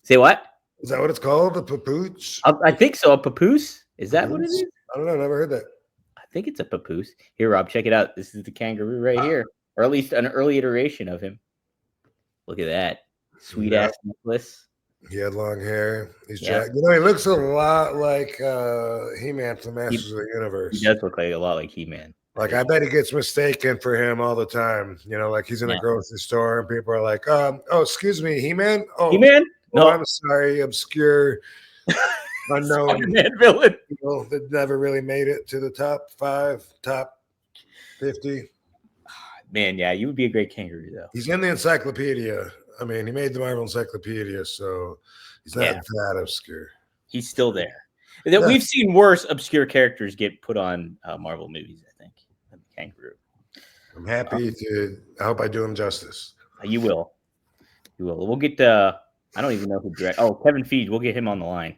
Say what? Is that what it's called? A papoose? I think so. A papoose? Is that what it is? I don't know. Never heard that. I think it's a papoose. Here, Rob, check it out. This is the kangaroo right here. Or at least an early iteration of him. Look at that. Sweet ass necklace. He had long hair. He's Yeah. jacked. You know, he looks a lot like He-Man from Masters of the Universe. He does look like a lot like He-Man. Like, I bet he gets mistaken for him all the time. You know, like he's in a grocery store and people are like, oh, excuse me, He-Man? Oh, He-Man? No, No. I'm sorry, obscure, unknown Spider-Man villain. people that never really made it to the top 5, top 50. Man, yeah, you would be a great kangaroo, though. He's in the encyclopedia. I mean, he made the Marvel Encyclopedia, so he's not that obscure. He's still there. We've seen worse obscure characters get put on Marvel movies, I think, than the kangaroo. I'm happy to. I hope I do him justice. You will. You will. We'll get I don't even know who direct. Oh, Kevin Feige. We'll get him on the line.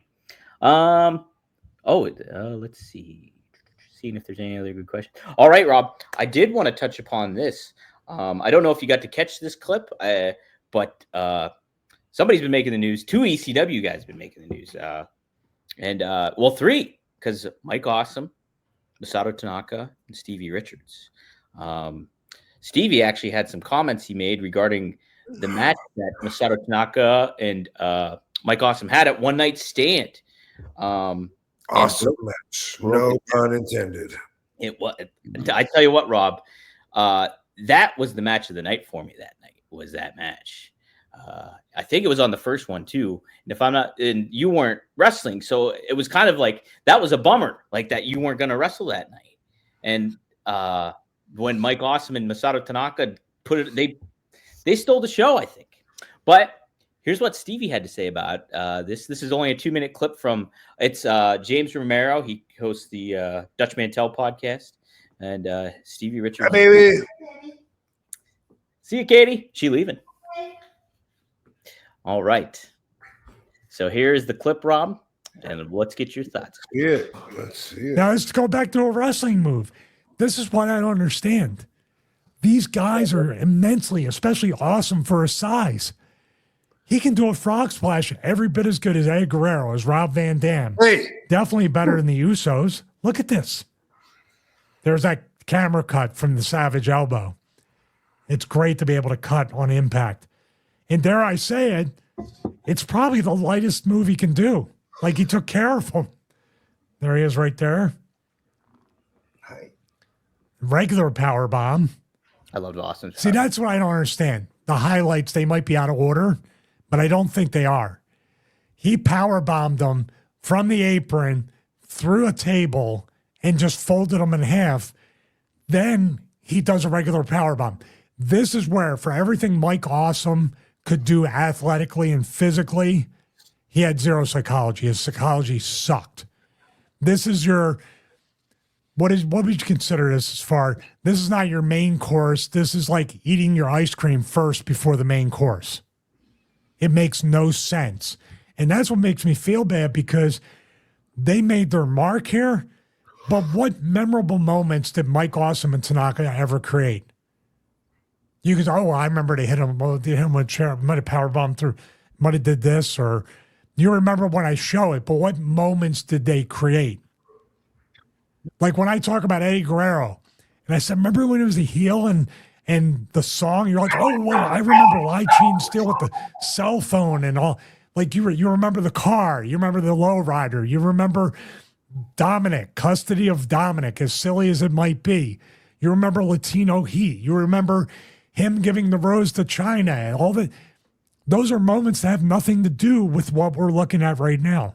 Let's see. Seeing if there's any other good questions. All right, Rob. I did want to touch upon this. I don't know if you got to catch this clip, but somebody's been making the news. 2 ECW guys have been making the news. 3, because Mike Awesome, Masato Tanaka, and Stevie Richards. Stevie actually had some comments he made regarding the match that Masato Tanaka and Mike Awesome had at One Night Stand. Awesome match. No pun intended. It was. I tell you what, Rob, that was the match of the night for me that night, was that match. I think it was on the first one too. And if I'm not, and you weren't wrestling, so it was kind of like that was a bummer, like that you weren't going to wrestle that night. And when Mike Awesome and Masato Tanaka put it, they stole the show, I think. But here's what Stevie had to say about this. This is only a 2-minute clip from James Romero. He hosts the Dutch Mantel podcast, and Stevie Richards. Hi, baby. See you, Katie. She leaving. All right. So here's the clip, Rob, and let's get your thoughts. Let's see it. Now let's go back to a wrestling move. This is what I don't understand. These guys are immensely, especially awesome for his size. He can do a frog splash every bit as good as Eddie Guerrero, as Rob Van Dam. Hey. Definitely better than the Usos. Look at this. There's that camera cut from the Savage Elbow. It's great to be able to cut on impact. And dare I say it, it's probably the lightest move he can do. Like, he took care of him. There he is right there. Regular power bomb. I love Austin. See, that's what I don't understand. The highlights, they might be out of order, but I don't think they are. He power bombed them from the apron through a table and just folded them in half. Then he does a regular power bomb. This is where, for everything Mike Awesome could do athletically and physically, he had zero psychology. His psychology sucked. This is your... What would you consider this as far? This is not your main course. This is like eating your ice cream first before the main course. It makes no sense. And that's what makes me feel bad, because they made their mark here. But what memorable moments did Mike Awesome and Tanaka ever create? You could, I remember they hit him with a chair, might have power bombed through, might have did this, or you remember when I show it, but what moments did they create? Like when I talk about Eddie Guerrero, and I said, remember when he was a heel and the song, you're like, oh, well, I remember Lie, Cheat, and Steal with the cell phone and all. Like you remember the car, you remember the lowrider, you remember Dominic, custody of Dominic, as silly as it might be. You remember Latino Heat. You remember him giving the rose to China and all that. Those are moments that have nothing to do with what we're looking at right now.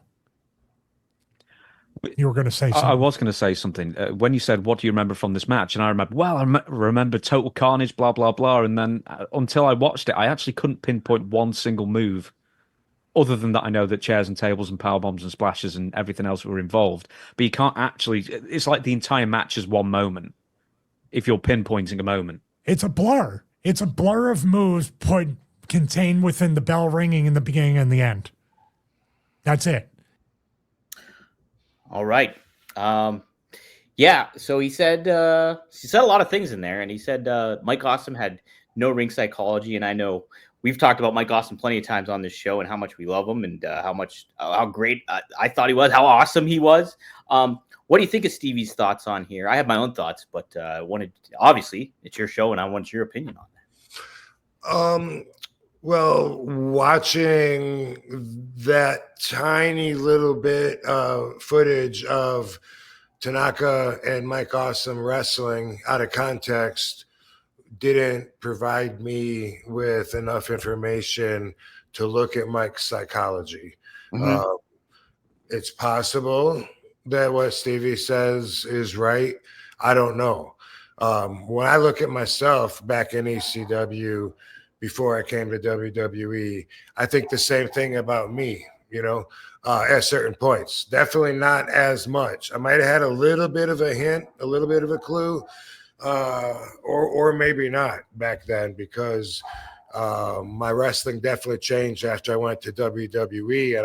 You were going to say something. I was going to say something. When you said, what do you remember from this match? And I remember, well, I remember total carnage, blah, blah, blah. And then until I watched it, I actually couldn't pinpoint one single move other than that. I know that chairs and tables and power bombs and splashes and everything else were involved. But you can't actually, it's like the entire match is one moment if you're pinpointing a moment. It's a blur. It's a blur of moves contained within the bell ringing in the beginning and the end. That's it. All right. Yeah. So he said a lot of things in there, and he said Mike Awesome had no ring psychology, and I know we've talked about Mike Awesome plenty of times on this show and how much we love him and how great I thought he was, how awesome he was. What do you think of Stevie's thoughts on here? I have my own thoughts, but obviously it's your show, and I want your opinion on that. Well, watching that tiny little bit of footage of Tanaka and Mike Awesome wrestling out of context didn't provide me with enough information to look at Mike's psychology. Mm-hmm. It's possible that what Stevie says is right. I don't know. When I look at myself back in ECW, before I came to WWE, I think the same thing about me, at certain points. Definitely not as much. I might have had a little bit of a hint, a little bit of a clue, or maybe not back then, because my wrestling definitely changed after I went to WWE,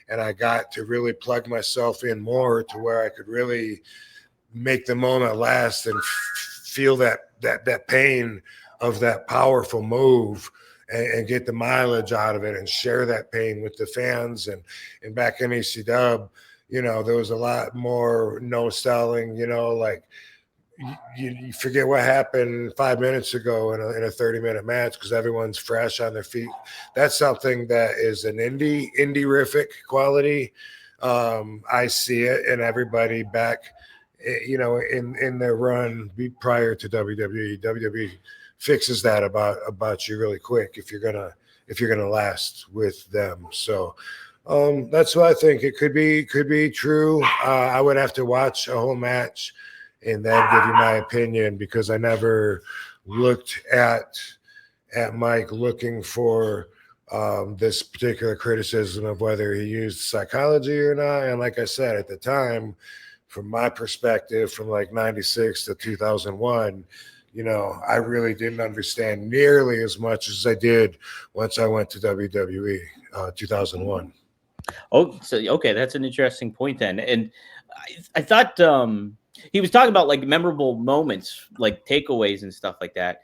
and I got to really plug myself in more to where I could really make the moment last and feel that pain of that powerful move and get the mileage out of it and share that pain with the fans. And back in ECW, there was a lot more no selling, like you forget what happened 5 minutes ago in a 30-minute match because everyone's fresh on their feet. That's something that is an indie-rific quality. I see it in everybody back, in their run prior to WWE. WWE fixes that about you really quick if you're gonna last with them. So that's what I think. It could be true. I would have to watch a whole match and then give you my opinion, because I never looked at Mike looking for this particular criticism of whether he used psychology or not. And like I said, at the time, from my perspective, from like 96 to 2001, I really didn't understand nearly as much as I did once I went to WWE 2001. Oh, so okay, that's an interesting point then. And I thought he was talking about like memorable moments, like takeaways and stuff like that.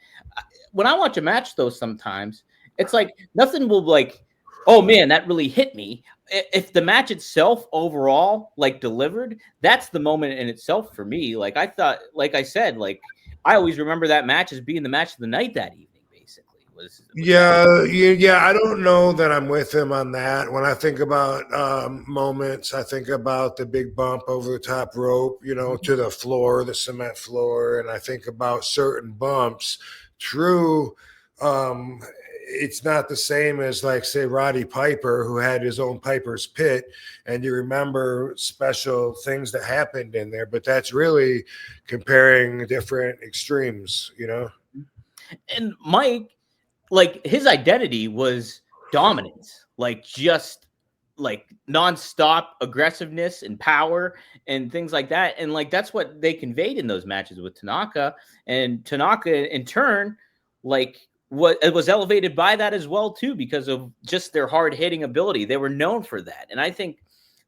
When I watch a match, though, sometimes it's like nothing will like, oh man, that really hit me. If the match itself overall like delivered, that's the moment in itself for me. Like I thought, like I said, like I always remember that match as being the match of the night that evening. Basically, yeah. I don't know that I'm with him on that. When I think about moments, I think about the big bump over the top rope, to the floor, the cement floor, and I think about certain bumps. True. It's not the same as, like, say, Roddy Piper, who had his own Piper's Pit, and you remember special things that happened in there, but that's really comparing different extremes, And Mike, like his identity was dominance, like just like nonstop aggressiveness and power and things like that. And like that's what they conveyed in those matches with Tanaka. And Tanaka in turn, like it was elevated by that as well too, because of just their hard hitting ability. They were known for that. And I think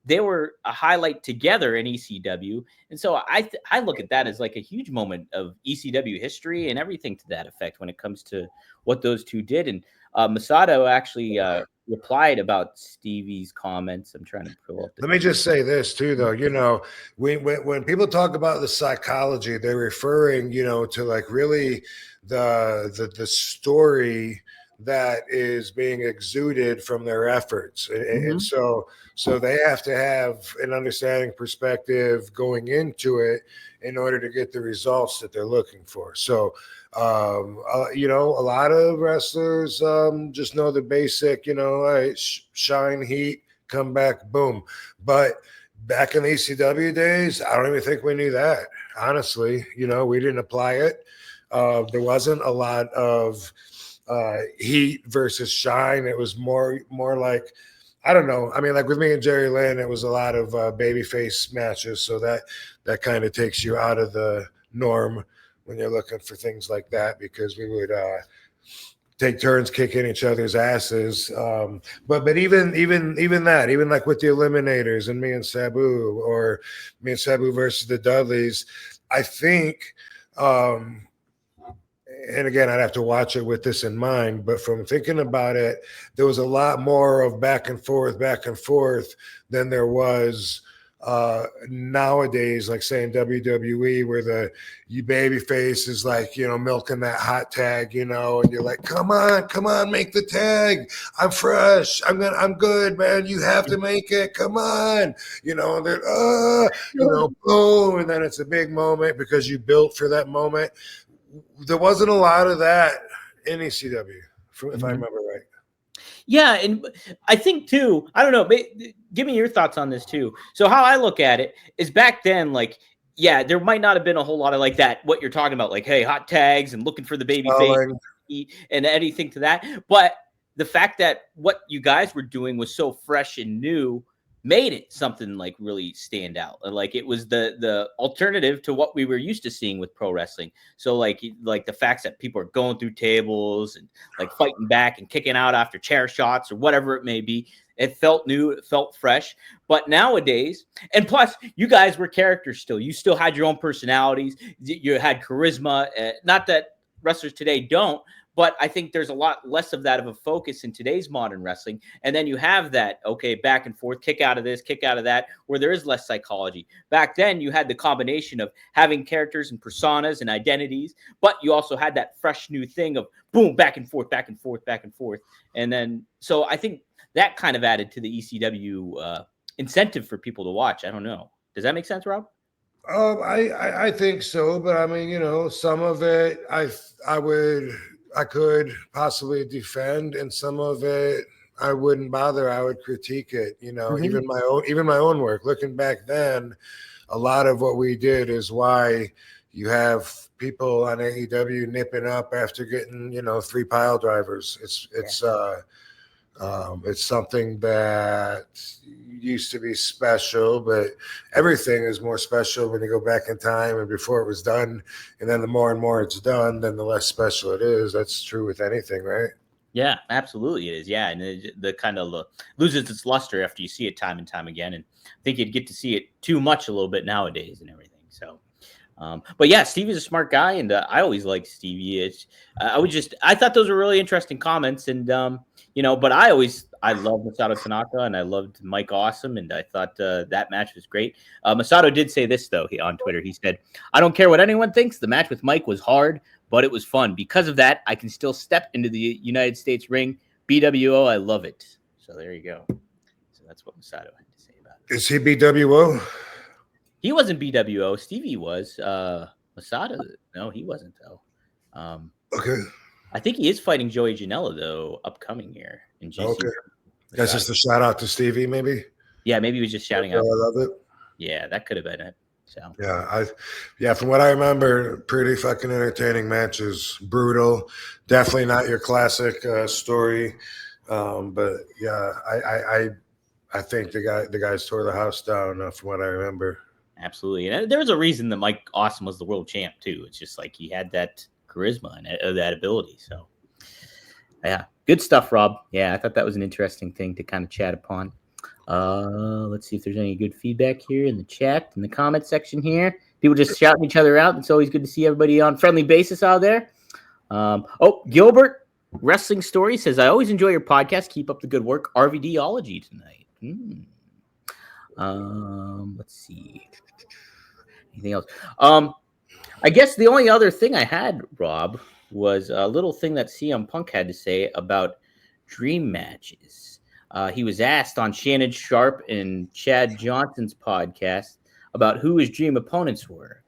they were a highlight together in ECW. And so I look at that as like a huge moment of ECW history and everything to that effect when it comes to what those two did. And Masato actually replied about Stevie's comments. I'm trying to pull up. Let me just say this too, though. When people talk about the psychology, they're referring, to like really the story that is being exuded from their efforts. And so they have to have an understanding perspective going into it in order to get the results that they're looking for. So, you know, a lot of wrestlers just know the basic, you know, all right, shine, heat, come back, boom. But back in the ECW days, I don't even think we knew that. Honestly, you know, we didn't apply it. There wasn't a lot of heat versus shine. It was more like, I don't know. I mean, like with me and Jerry Lynn, it was a lot of babyface matches. So that kind of takes you out of the norm when you're looking for things like that, because we would take turns kicking each other's asses. But even that, even like with the Eliminators and me and Sabu, or me and Sabu versus the Dudleys, I think, and again, I'd have to watch it with this in mind, but from thinking about it, there was a lot more of back and forth than there was nowadays, like say in WWE, where the baby face is like, you know, milking that hot tag, you know, and you're like, come on, make the tag. I'm fresh. I'm good, man. You have to make it. Come on. You know, and then, you know, boom. And then it's a big moment because you built for that moment. There wasn't a lot of that in ECW, if I remember right. Yeah, and I think too, I don't know, give me your thoughts on this too. So how I look at it is, back then, like, yeah, there might not have been a whole lot of like that, what you're talking about, like, hey, hot tags and looking for the baby face and anything to that. But the fact that what you guys were doing was so fresh and new made it something like really stand out. Like it was the alternative to what we were used to seeing with pro wrestling. So like the facts that people are going through tables and like fighting back and kicking out after chair shots or whatever it may be. It felt new, it felt fresh. But nowadays, and plus you guys were characters still. You still had your own personalities. You had charisma. Not that wrestlers today don't, but I think there's a lot less of that of a focus in today's modern wrestling. And then you have that, okay, back and forth, kick out of this, kick out of that, where there is less psychology. Back then, you had the combination of having characters and personas and identities, but you also had that fresh new thing of boom, back and forth, back and forth, back and forth. And then, so I think that kind of added to the ECW incentive for people to watch. I don't know. Does that make sense, Rob? I think so, but I mean, you know, some of it I could possibly defend, and some of it I wouldn't bother. I would critique it. You know, even my own work. Looking back then, a lot of what we did is why you have people on AEW nipping up after getting, you know, 3 pile drivers. It's something that used to be special, but everything is more special when you go back in time and before it was done. And then the more and more it's done, then the less special it is. That's true with anything, right? Yeah, absolutely it is. Yeah, and the kind of loses its luster after you see it time and time again. And I think you'd get to see it too much a little bit nowadays and everything. So, but yeah, Stevie's a smart guy, and I always liked Stevie. I thought those were really interesting comments, and you know, but I love Masato Tanaka, and I loved Mike Awesome, and I thought that match was great. Masato did say this though on Twitter. He said, "I don't care what anyone thinks. The match with Mike was hard, but it was fun. Because of that, I can still step into the United States ring. BWO, I love it." So there you go. So that's what Masato had to say about it. Is he BWO? He wasn't BWO. Stevie was. Masato, no, he wasn't though. Okay. I think he is fighting Joey Janela though, upcoming here in GC. Okay. That's just a shout out to Stevie, maybe. Yeah, maybe he was just shouting out. I love it. Yeah, that could have been it. So yeah, from what I remember, pretty fucking entertaining matches. Brutal, definitely not your classic story. But yeah, I think the guys tore the house down from what I remember. Absolutely, and there was a reason that Mike Awesome was the world champ too. It's just like he had that charisma and that ability. So yeah, good stuff, Rob. Yeah, I thought that was an interesting thing to kind of chat upon. Let's see if there's any good feedback here in the chat, in the comment section here. People just shouting each other out. It's always good to see everybody on friendly basis out there. Gilbert Wrestling Story says, "I always enjoy your podcast. Keep up the good work. RVDology tonight." Let's see. Anything else? I guess the only other thing I had, Rob, was a little thing that CM Punk had to say about dream matches. He was asked on Shannon Sharp and Chad Johnson's podcast about who his dream opponents were.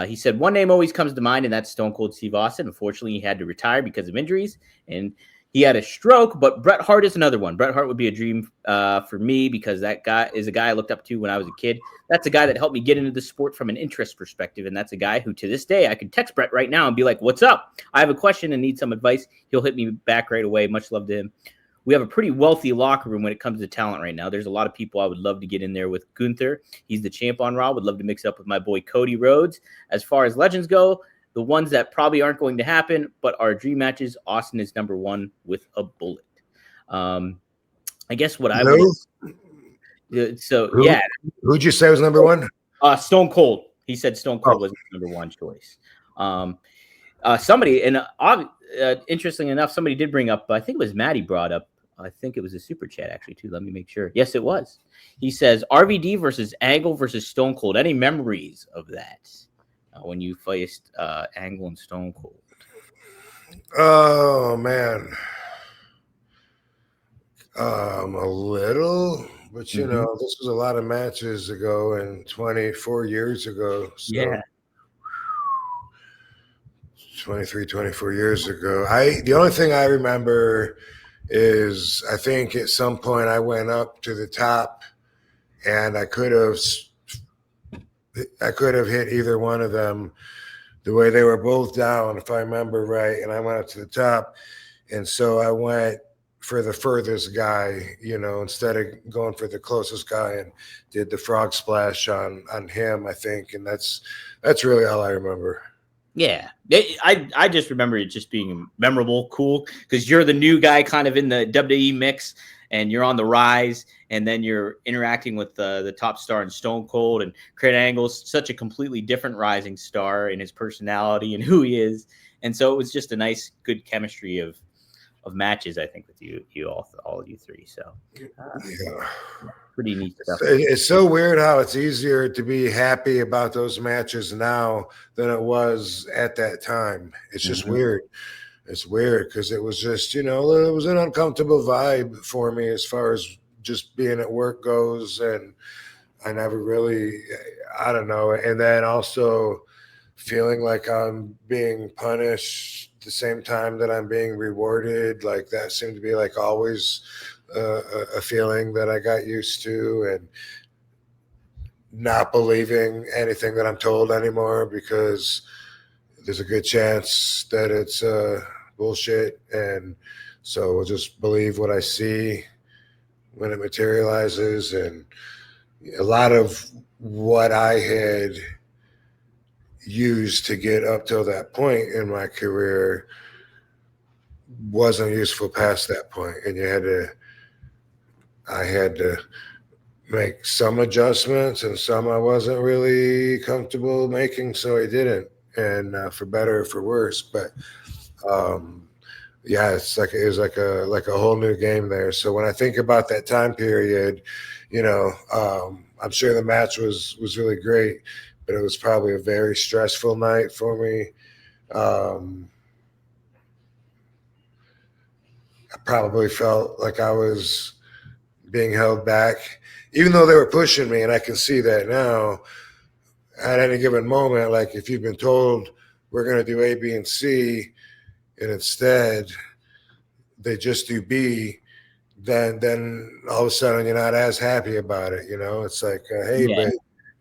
He said, one name always comes to mind, and that's Stone Cold Steve Austin. Unfortunately, he had to retire because of injuries, and he had a stroke, but Bret Hart is another one. Bret Hart would be a dream for me because that guy is a guy I looked up to when I was a kid. That's a guy that helped me get into the sport from an interest perspective, and that's a guy who, to this day, I could text Bret right now and be like, what's up? I have a question and need some advice. He'll hit me back right away. Much love to him. We have a pretty wealthy locker room when it comes to talent right now. There's a lot of people I would love to get in there with. Gunther, he's the champ on Raw. Would love to mix up with my boy Cody Rhodes. As far as legends go, the ones that probably aren't going to happen, but are dream matches, Austin is number one with a bullet. I guess what I would. So, yeah. Who'd you say was number one? Stone Cold. He said Stone Cold was the number one choice. Somebody, and interestingly enough, somebody did bring up, I think it was Maddie brought up, I think it was a super chat actually too. Let me make sure. Yes, it was. He says RVD versus Angle versus Stone Cold. Any memories of that when you faced Angle and Stone Cold? Oh man, a little, but you know, this was a lot of matches ago and 24 years ago. So. Yeah. 23, 24 years ago. The only thing I remember is I think at some point I went up to the top and I could have hit either one of them the way they were both down, if I remember right. And I went up to the top. And so I went for the furthest guy, you know, instead of going for the closest guy, and did the frog splash on him, I think. And that's really all I remember. Yeah, I just remember it just being memorable, cool, because you're the new guy kind of in the WWE mix, and you're on the rise, and then you're interacting with the top star in Stone Cold, and Kurt Angle's such a completely different rising star in his personality and who he is, and so it was just a nice, good chemistry of matches, I think, with you all of you three. So yeah. Pretty neat stuff. It's so weird how it's easier to be happy about those matches now than it was at that time. It's just weird. It's weird because it was just, you know, it was an uncomfortable vibe for me as far as just being at work goes. And I never really, I don't know. And then also feeling like I'm being punished the same time that I'm being rewarded. Like that seemed to be like always a feeling that I got used to, and not believing anything that I'm told anymore because there's a good chance that it's bullshit. And so we'll just believe what I see when it materializes. And a lot of what I had used to get up till that point in my career wasn't useful past that point. And I had to make some adjustments, and some I wasn't really comfortable making, so I didn't, and for better or for worse. But yeah, it was like a whole new game there. So when I think about that time period, you know, I'm sure the match was really great, but it was probably a very stressful night for me. I probably felt like I was being held back, even though they were pushing me, and I can see that now. At any given moment, like if you've been told we're going to do A, B, and C, and instead they just do B, then all of a sudden you're not as happy about it. You know, it's like, hey, but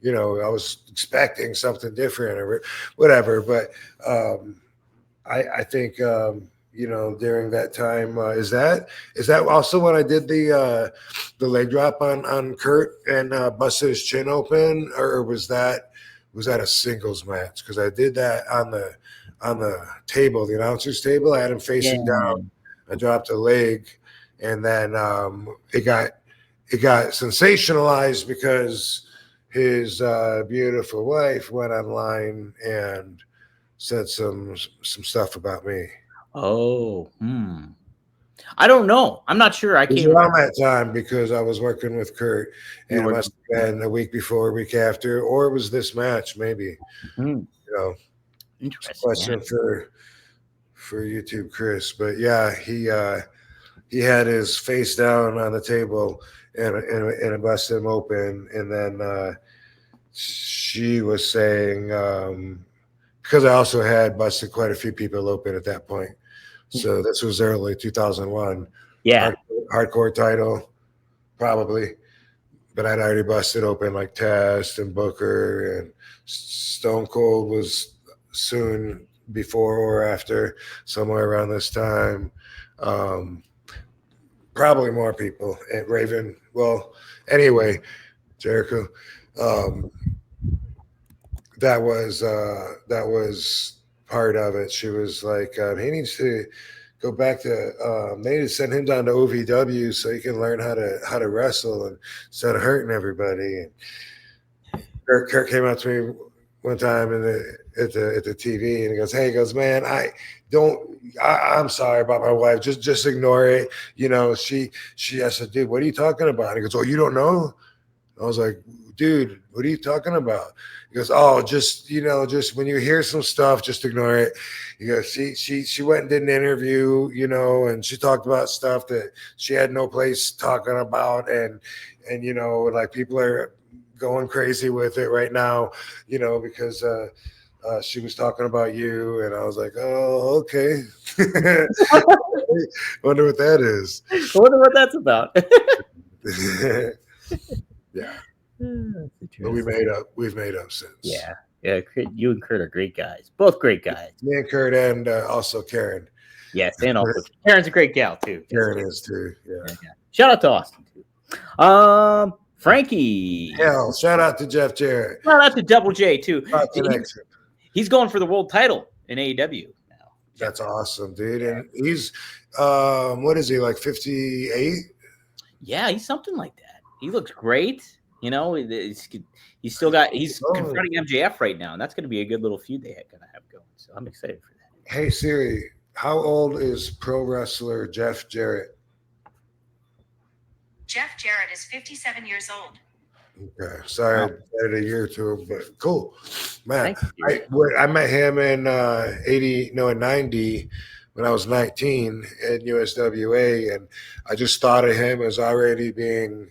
you know, I was expecting something different or whatever. But I think. You know, during that time, is that also when I did the leg drop on Kurt and busted his chin open, or was that a singles match? Because I did that on the table, the announcer's table. I had him facing down. I dropped a leg, and then it got sensationalized because his beautiful wife went online and said some stuff about me. Oh, I don't know. I'm not sure. I can't around that time because I was working with Kurt, and it must have been a week before, a week after, or it was this match, maybe. You know, interesting. Question for YouTube, Chris. But yeah, he had his face down on the table and it busted him open, and then she was saying because I also had busted quite a few people open at that point. So this was early 2001. Yeah. Hardcore title, probably. But I'd already busted open like Test and Booker, and Stone Cold was soon before or after, somewhere around this time. Probably more people. And Raven. Well, anyway, Jericho. That was part of it. She was like, he needs to go back to. They need to send him down to OVW so he can learn how to wrestle and instead of hurting everybody. And Kurt came up to me one time at the TV and he goes, "Hey," he goes, "Man, I'm sorry about my wife. Just ignore it. You know, she has to do. What are you talking about?" He goes, "Oh, you don't know?" I was like, "Dude, what are you talking about?" He goes, "Oh, just when you hear some stuff, just ignore it." He goes, she went and did an interview, and she talked about stuff that she had no place talking about, and like people are going crazy with it right now, because she was talking about you, and I was like, "Oh, okay." Wonder what that is. I wonder what that's about. Yeah. But we've made up since. Yeah. You and Kurt are great guys. Both great guys. Me and Kurt, and also Karen. Yes, and also Karen's a great gal too. Karen is too. Yeah. Shout out to Austin too. Frankie. Hell, shout out to Jeff Jarrett. Shout out to Double J too. Connection. He's going for the world title in AEW now. That's awesome, dude. And he's what is he, like 58? Yeah, he's something like that. He looks great. He's confronting MJF right now, and that's going to be a good little feud they're going to have going. So I'm excited for that. Hey Siri, how old is pro wrestler Jeff Jarrett? Jeff Jarrett is 57 years old. Okay, sorry, I added a year to him, but cool, man. You, I met him in 90 when I was 19 at USWA, and I just thought of him as already being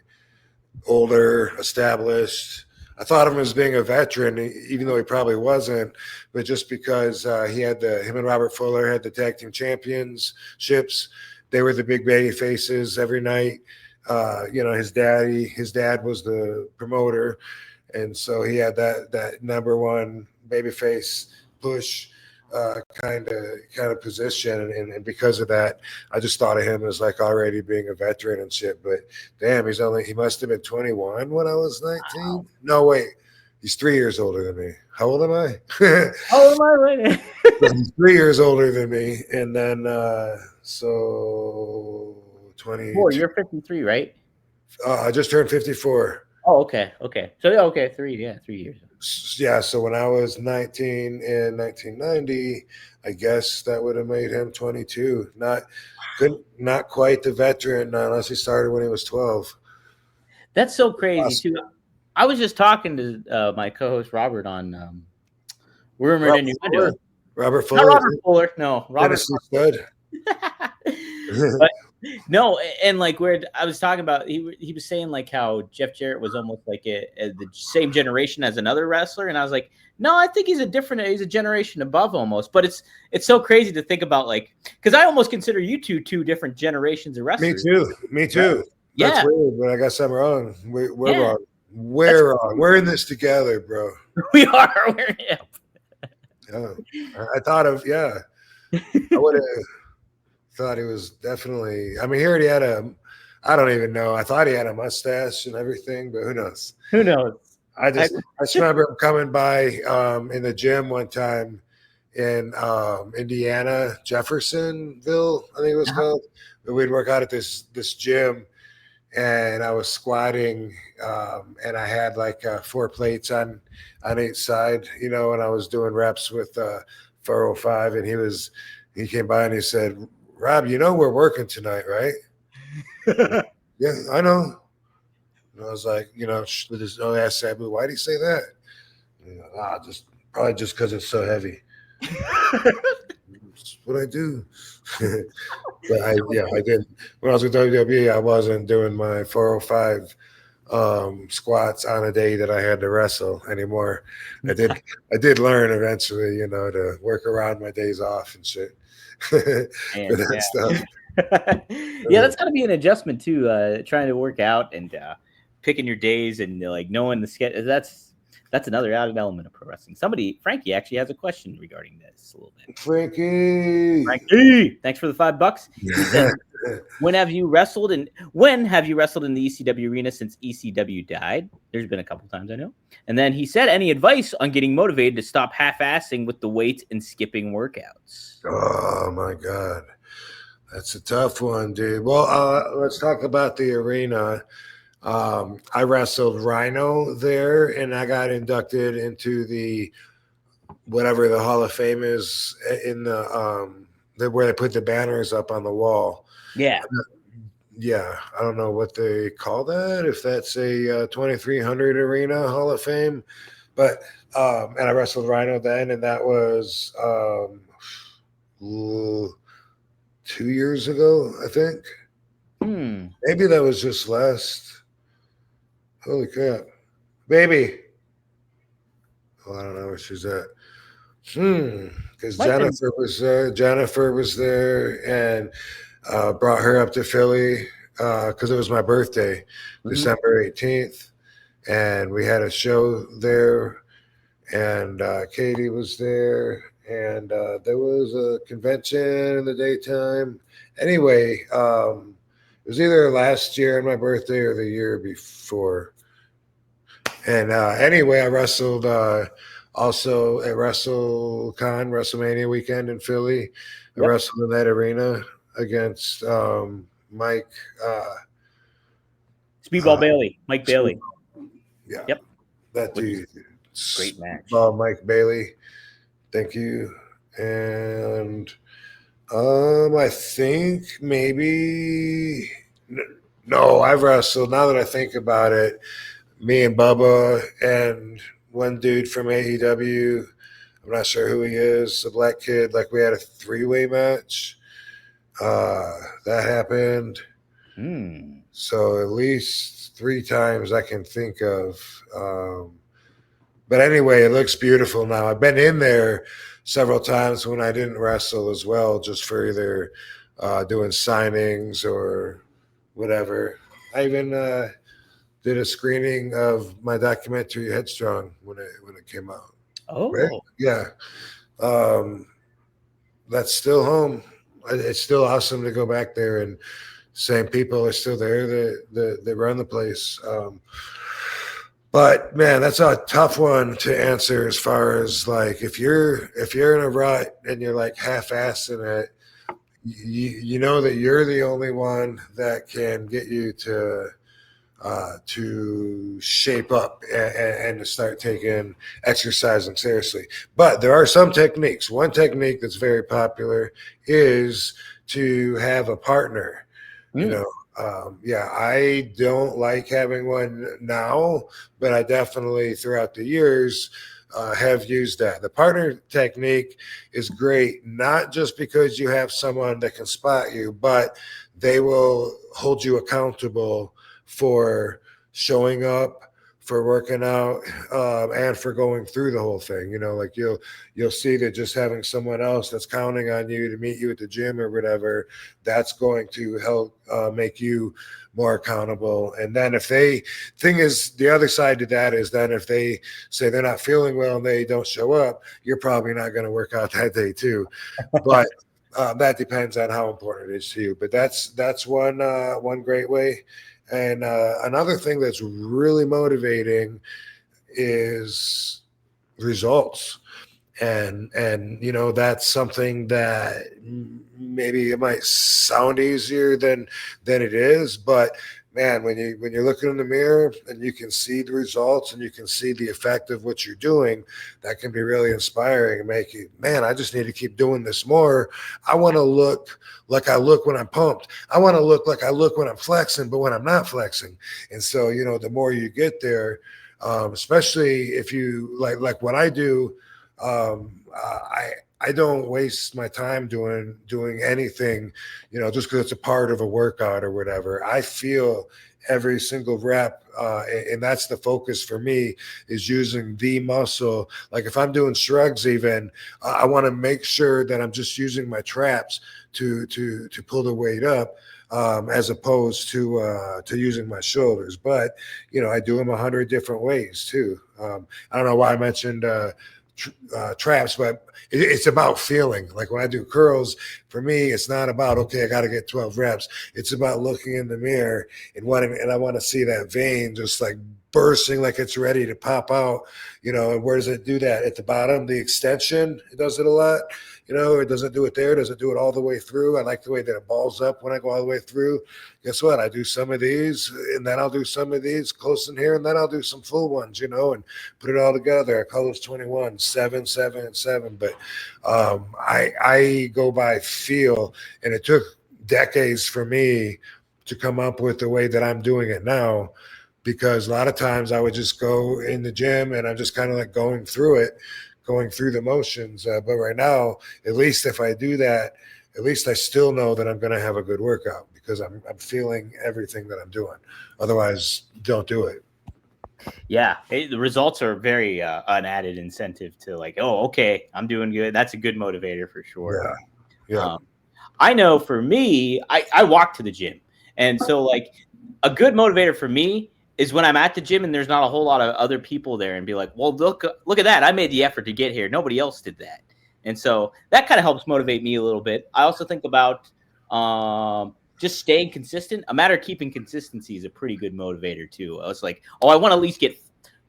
older, established. I thought of him as being a veteran, even though he probably wasn't, but just because him and Robert Fuller had the tag team championships. They were the big baby faces every night. His dad was the promoter, and so he had that number one baby face push kind of position, and because of that, I just thought of him as like already being a veteran and shit. But damn, he must have been 21 when I was 19. Wow. No, wait, he's 3 years older than me. How old am I? How old am I right now? He's 3 years older than me, and then so 24. You're 53, right? I just turned 54. Oh, okay. So yeah, okay, 3 years. Yeah, so when I was 19 in 1990, I guess that would have made him 22. Not quite the veteran unless he started when he was 12. That's so crazy too. I was just talking to my co-host Robert on Rumored Innuendo. Robert Fuller. Not Robert Fuller. No, Robert Stud. But no, and like where I was talking about, he was saying like how Jeff Jarrett was almost like the same generation as another wrestler, and I was like, no, I think he's a generation above almost. But it's so crazy to think about, like, because I almost consider you two different generations of wrestlers. Me too. Right? Yeah, that's weird, but I guess I'm wrong. We're wrong. We're wrong. We're in this together, bro. We are. I thought of I would have. Thought he was definitely. I mean, he already had I don't even know. I thought he had a mustache and everything, but who knows? Who knows? I just remember him coming by in the gym one time in Indiana, Jeffersonville, I think it was called. But we'd work out at this gym, and I was squatting, and I had like 4 plates on each side, and I was doing reps with 405, and he came by and he said, "Rob, we're working tonight, right?" Yeah, I know. And I was like, with his own ass Sabu, why did he say that? Probably just because it's so heavy. That's what I do. But I didn't. When I was with WWE, I wasn't doing my 405 squats on a day that I had to wrestle anymore. I did learn eventually, to work around my days off and shit. For that stuff. Yeah, that's got to be an adjustment too. Trying to work out and picking your days and like knowing the schedule. That's another added element of pro wrestling. Frankie actually has a question regarding this a little bit. Frankie, thanks for the $5. He said, when have you wrestled in the ECW arena since ECW died? There's been a couple times, I know. And then he said, any advice on getting motivated to stop half-assing with the weights and skipping workouts? Oh my God. That's a tough one, dude. Well, let's talk about the arena. I wrestled Rhino there, and I got inducted into the whatever the Hall of Fame is in where they put the banners up on the wall. Yeah. Yeah, I don't know what they call that, if that's a 2300 arena Hall of Fame, but and I wrestled Rhino then, and that was 2 years ago, I think. Maybe that was just last. Holy crap, baby! Oh, I don't know where she's at. Because Jennifer was there, and brought her up to Philly because it was my birthday, December 18th, and we had a show there, and Katie was there, and there was a convention in the daytime. Anyway, it was either last year on my birthday or the year before. And anyway, I wrestled also at WrestleMania weekend in Philly. I wrestled in that arena against Mike. Speedball Bailey. Mike Bailey. Yeah. Yep. That dude. Great match. Mike Bailey. Thank you. And I think maybe no, I've wrestled, now that I think about it, me and Bubba and one dude from AEW. I'm not sure who he is, a black kid. Like we had a 3-way match. That happened. So at least 3 times I can think of. But anyway, it looks beautiful now. I've been in there several times when I didn't wrestle as well, just for either doing signings or whatever. I even did a screening of my documentary Headstrong when it came out. Oh, right? Yeah. That's still home. It's still awesome to go back there, and same people are still there that run the place. But man, that's a tough one to answer, as far as like if you're in a rut and you're like half-assing it, you know that you're the only one that can get you to shape up and to start taking exercising seriously. But there are some techniques. One technique that's very popular is to have a partner. I don't like having one now, but I definitely throughout the years have used that. The partner technique is great, not just because you have someone that can spot you, but they will hold you accountable for showing up, for working out, and for going through the whole thing. Like you'll see that just having someone else that's counting on you to meet you at the gym or whatever, that's going to help make you more accountable. And then the other side to that is then if they say they're not feeling well and they don't show up, you're probably not going to work out that day too. But that depends on how important it is to you. But that's one great way. And another thing that's really motivating is results. And that's something that maybe it might sound easier than it is, but man, when you're looking in the mirror and you can see the results and you can see the effect of what you're doing, that can be really inspiring and make you, man, I just need to keep doing this more. I want to look like I look when I'm pumped. I want to look like I look when I'm flexing, but when I'm not flexing. And so, the more you get there, especially if you like what I do, I I don't waste my time doing anything, just because it's a part of a workout or whatever. I feel every single rep, and that's the focus for me, is using the muscle. Like if I'm doing shrugs, even I want to make sure that I'm just using my traps to pull the weight up, as opposed to using my shoulders. But I do them 100 different ways too. I don't know why I mentioned traps, but it's about feeling. Like when I do curls, for me, it's not about, okay, I got to get 12 reps. It's about looking in the mirror and I want to see that vein just like bursting, like it's ready to pop out. And where does it do that? At the bottom, the extension, it does it a lot. It doesn't do it there. It doesn't do it all the way through. I like the way that it balls up when I go all the way through. Guess what? I do some of these, and then I'll do some of these close in here, and then I'll do some full ones, and put it all together. I call those 21, 7, 7, and 7. But I go by feel, and it took decades for me to come up with the way that I'm doing it now, because a lot of times I would just go in the gym and I'm just kind of like going through the motions. But right now, at least if I do that, at least I still know that I'm going to have a good workout because I'm feeling everything that I'm doing. Otherwise, don't do it. Yeah, the results are very an added incentive to like, oh, okay, I'm doing good. That's a good motivator for sure. Yeah. I know for me, I walk to the gym. And so like a good motivator for me is when I'm at the gym and there's not a whole lot of other people there and be like, well, look at that. I made the effort to get here. Nobody else did that. And so that kind of helps motivate me a little bit. I also think about just staying consistent. A matter of keeping consistency is a pretty good motivator too. I was like, oh, I want to at least get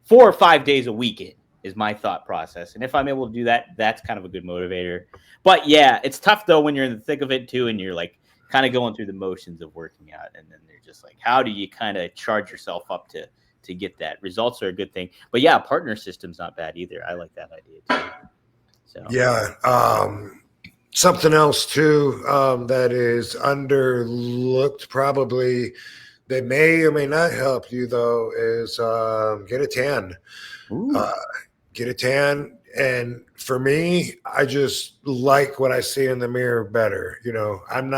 4 or 5 days a week in is my thought process. And if I'm able to do that, that's kind of a good motivator. But yeah, it's tough though when you're in the thick of it too and you're like kind of going through the motions of working out. And then they're just like, how do you kind of charge yourself up to get that? Results are a good thing. But yeah, partner system's not bad either. I like that idea too. So yeah. Something else too that is underlooked, probably, that may or may not help you though, is get a tan. Get a tan. And for me, I just like what I see in the mirror better. I'm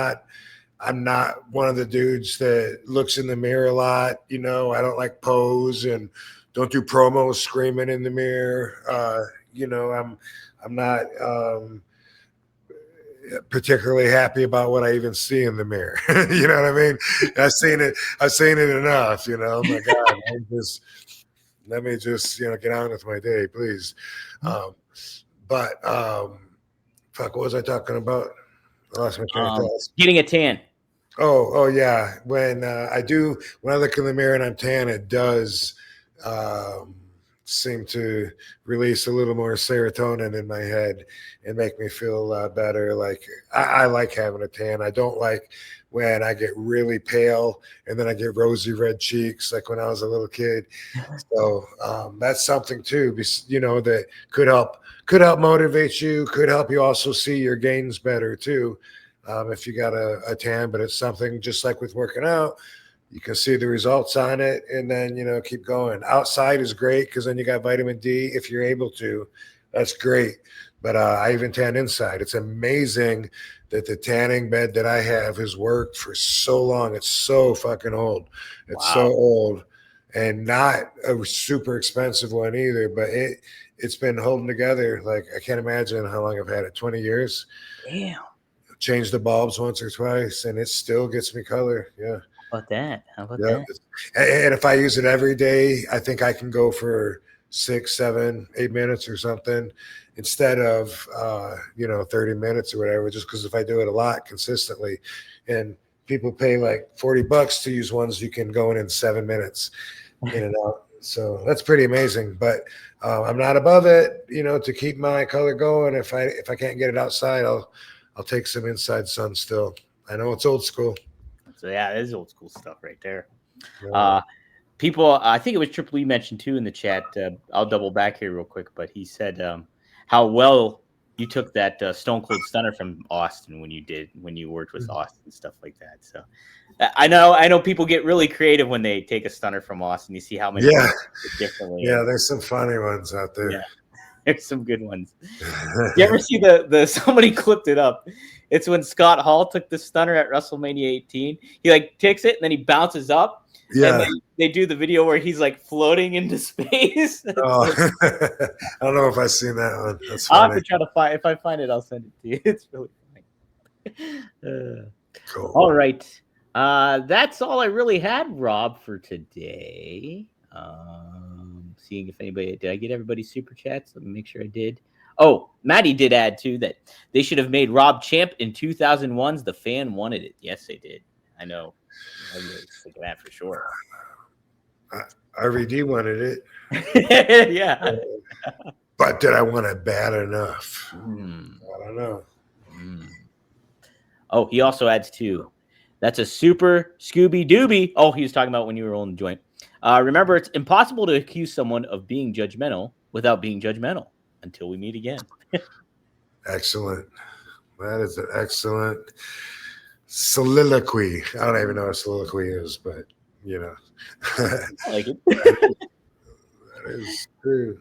not one of the dudes that looks in the mirror a lot. I don't like pose and don't do promos screaming in the mirror. I'm not particularly happy about what I even see in the mirror. You know what I mean? I've seen it enough. Oh my God, let me just get on with my day, please. But fuck, what was I talking about? I lost my train of thought. Getting a tan. Oh yeah. When I look in the mirror and I'm tan, it does seem to release a little more serotonin in my head and make me feel better. Like I like having a tan. I don't like when I get really pale and then I get rosy red cheeks like when I was a little kid. So that's something too, that could help motivate you, could help you also see your gains better too. If you got a tan, but it's something just like with working out, you can see the results on it and then, keep going. Outside is great because then you got vitamin D if you're able to. That's great. But I even tan inside. It's amazing that the tanning bed that I have has worked for so long. It's so fucking old. It's so old and not a super expensive one either, but it's been holding together. Like I can't imagine how long I've had it, 20 years. Damn. Changed the bulbs once or twice and it still gets me color. Yeah. How about that? And if I use it every day, I think I can go for 6, 7, 8 minutes or something instead of 30 minutes or whatever, just because if I do it a lot consistently, and people pay like $40 to use ones you can go in 7 minutes in and out. So that's pretty amazing. But I'm not above it, to keep my color going. If I can't get it outside, I'll take some inside sun still. I know it's old school. So yeah, it is old school stuff right there. Yeah. People, I think it was Triple E mentioned too in the chat. I'll double back here real quick, but he said how well you took that Stone Cold Stunner from Austin when you worked with Austin and stuff like that. So I know people get really creative when they take a stunner from Austin. You see how many differently. Yeah, there's some funny ones out there. There's some good ones. You ever see the somebody clipped it up? It's when Scott Hall took the stunner at WrestleMania 18. He like takes it and then he bounces up. Yeah. And they do the video where he's like floating into space. Oh, I don't know if I've seen that one. That's I'll have funny. to try to find. If I find it, I'll send it to you. It's really funny. Cool. All right. That's all I really had, Rob, for today. Seeing if anybody did I get everybody's super chats? Let me make sure I did. Oh, Maddie did add too that they should have made Rob champ in 2001's The Fan wanted it. Yes, they did. I know. I was thinking that for sure. RVD wanted it. Yeah. But did I want it bad enough? I don't know. Oh, he also adds too. That's a super Scooby Dooby. Oh, he was talking about when you were rolling the joint. Remember, it's impossible to accuse someone of being judgmental without being judgmental. Until we meet again. Excellent. That is an excellent soliloquy. I don't even know what a soliloquy is, but you know. I like it. That is true.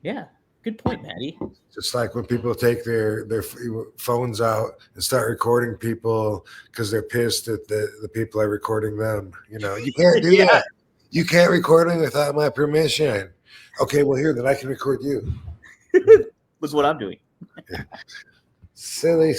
Yeah. Good point, Maddie. Just like when people take their phones out and start recording people because they're pissed at the people are recording them. You know, you can't do that. You can't record me without my permission. Okay, well here, then I can record you. Was what I'm doing. Silly.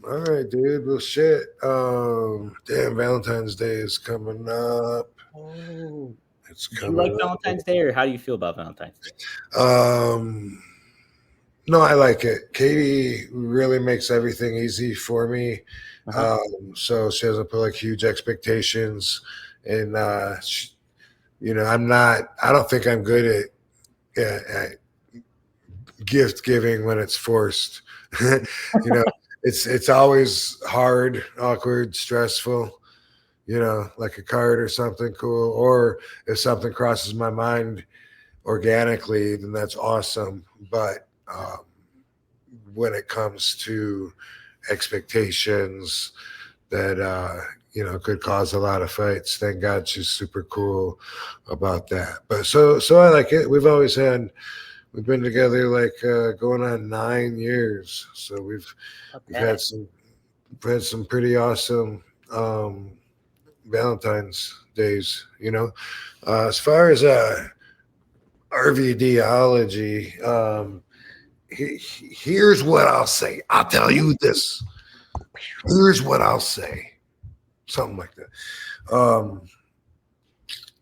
All right, dude. Well, shit. Damn, Valentine's Day is coming up. Oh, It's do you coming. like Valentine's Day, or how do you feel about Valentine's Day? No, I like it. Katie really makes everything easy for me. So she doesn't put like huge expectations, and she, you know, I don't think I'm good at gift giving when it's forced. You know, it's always hard, awkward, stressful. You know, like a card or something cool, or if something crosses my mind organically, then that's awesome. But when it comes to expectations that you know could cause a lot of fights, thank God she's super cool about that. But so I like it. We've been together like going on 9 years, so we've had some pretty awesome Valentine's days. You know, as far as RVDology, here's what I'll say. I'll tell you this. Here's what I'll say. Something like that.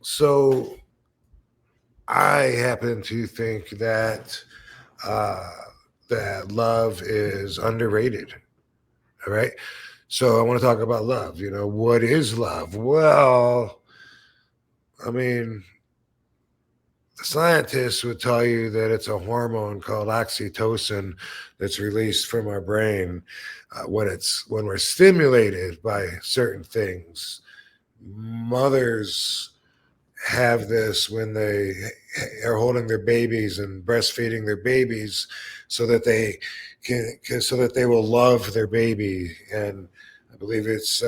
So I happen to think that that love is underrated. All right. So I want to talk about love. You know, what is love? Well, I mean, the scientists would tell you that it's a hormone called oxytocin that's released from our brain when we're stimulated by certain things. Mothers have this when they are holding their babies and breastfeeding their babies, so that they will love their baby, and I believe it's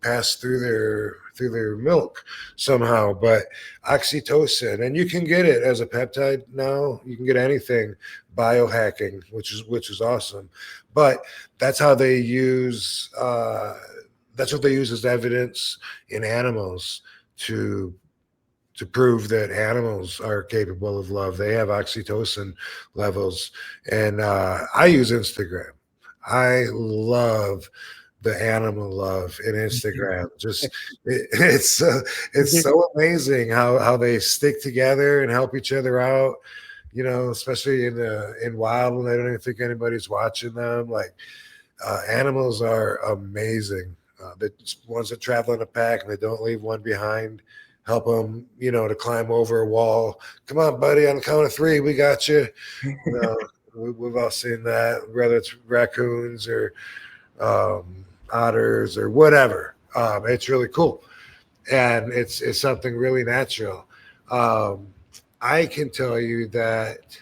passed through their milk somehow. But oxytocin, and you can get it as a peptide now. You can get anything biohacking, which is awesome. But that's how they use. That's what they use as evidence in animals to prove that animals are capable of love. They have oxytocin levels, and I use Instagram. I love the animal love in Instagram. Just it's so amazing how they stick together and help each other out. You know, especially in wild when they don't even think anybody's watching them. Like animals are amazing. The ones that travel in a pack and they don't leave one behind. Help them, you know, to climb over a wall. Come on, buddy, on the count of 3, we got you. You know, we've all seen that, whether it's raccoons or otters or whatever. It's really cool, and it's something really natural. I can tell you that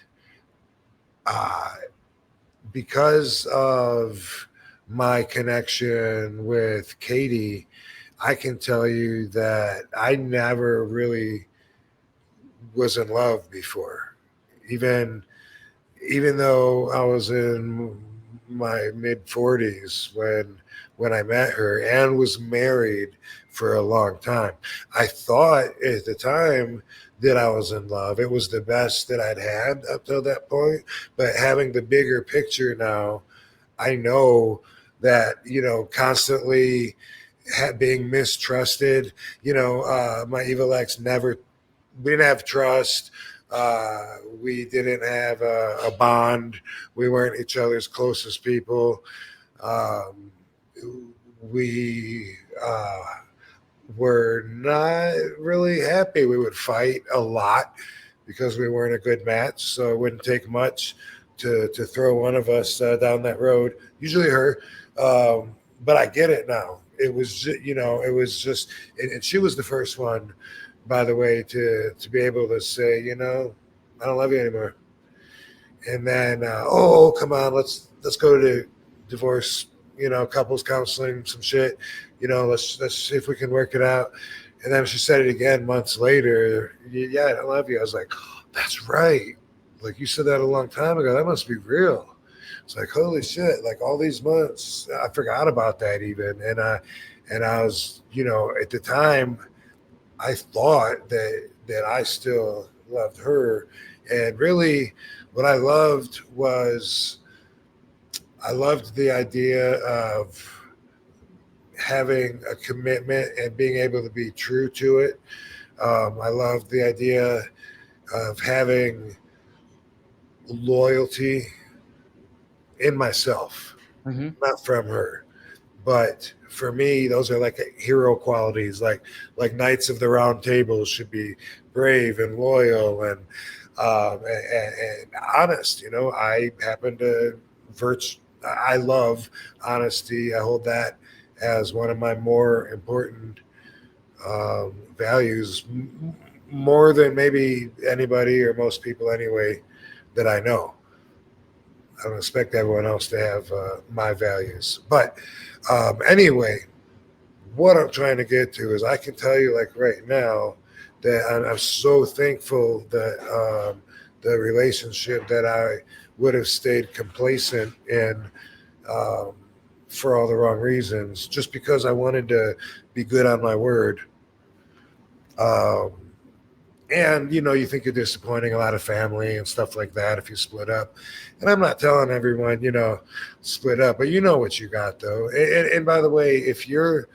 because of my connection with Katie, I can tell you that I never really was in love before, even though I was in my mid 40s when I met her and was married for a long time. I thought at the time that I was in love. It was the best that I'd had up till that point. But having the bigger picture now, I know that, constantly being mistrusted, my evil ex never, we didn't have trust. We didn't have a bond. We weren't each other's closest people. Um, we were not really happy. We would fight a lot because we weren't a good match. So it wouldn't take much to throw one of us down that road. Usually her, but I get it now. It was it was just, and she was the first one, by the way, to be able to say, I don't love you anymore. And then, come on, let's go to divorce, couples counseling, some shit, let's see if we can work it out. And then she said it again months later. Yeah, I love you. I was like, oh, that's right. Like, you said that a long time ago. That must be real. It's like, holy shit! Like, all these months, I forgot about that even. And I was, at the time, I thought that I still loved her, and really, what I loved was, I loved the idea of having a commitment and being able to be true to it. I loved the idea of having loyalty in myself, not from her. But for me, those are like hero qualities, like Knights of the Round Table should be brave and loyal and honest. I happen to I love honesty. I hold that as one of my more important values, more than maybe anybody or most people anyway that I know. I don't expect everyone else to have my values. But anyway, what I'm trying to get to is I can tell you, like, right now, that I'm so thankful that the relationship that I would have stayed complacent in for all the wrong reasons, just because I wanted to be good on my word. Um, and you think you're disappointing a lot of family and stuff like that if you split up. And I'm not telling everyone, split up, but you know what you got though. And by the way, if your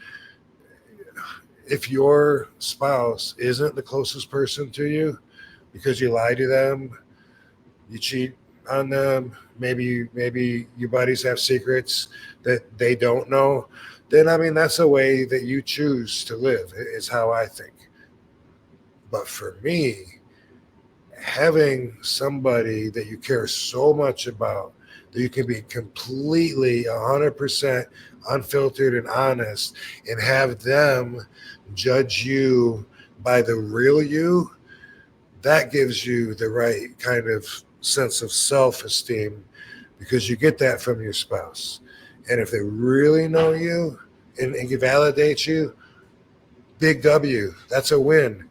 spouse isn't the closest person to you because you lie to them, you cheat on them, maybe your buddies have secrets that they don't know, then I mean that's a way that you choose to live, is how I think. But for me, having somebody that you care so much about, that you can be completely 100% unfiltered and honest, and have them judge you by the real you, that gives you the right kind of sense of self-esteem, because you get that from your spouse. And if they really know you and can validate you, big W, that's a win.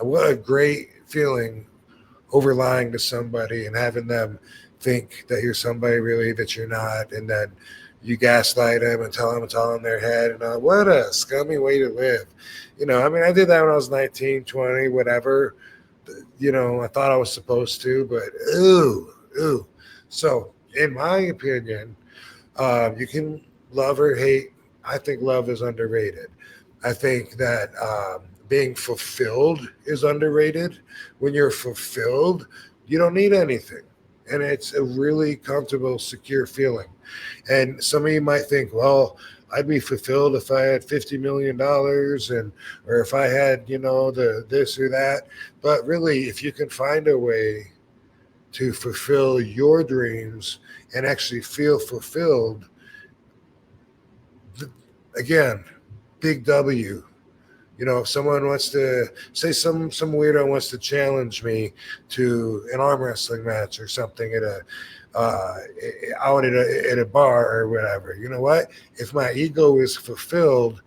What a great feeling, over lying to somebody and having them think that you're somebody really that you're not, and then you gaslight them and tell them it's all in their head. And what a scummy way to live. I mean, I did that when I was 19, 20, whatever. I thought I was supposed to, but ooh. So, in my opinion, you can love or hate. I think love is underrated. I think that being fulfilled is underrated. When you're fulfilled, you don't need anything. And it's a really comfortable, secure feeling. And some of you might think, well, I'd be fulfilled if I had $50 million or if I had, the this or that. But really, if you can find a way to fulfill your dreams and actually feel fulfilled, again, big W. If someone wants to say some weirdo wants to challenge me to an arm wrestling match or something out at a bar or whatever, you know what? If my ego is fulfilled,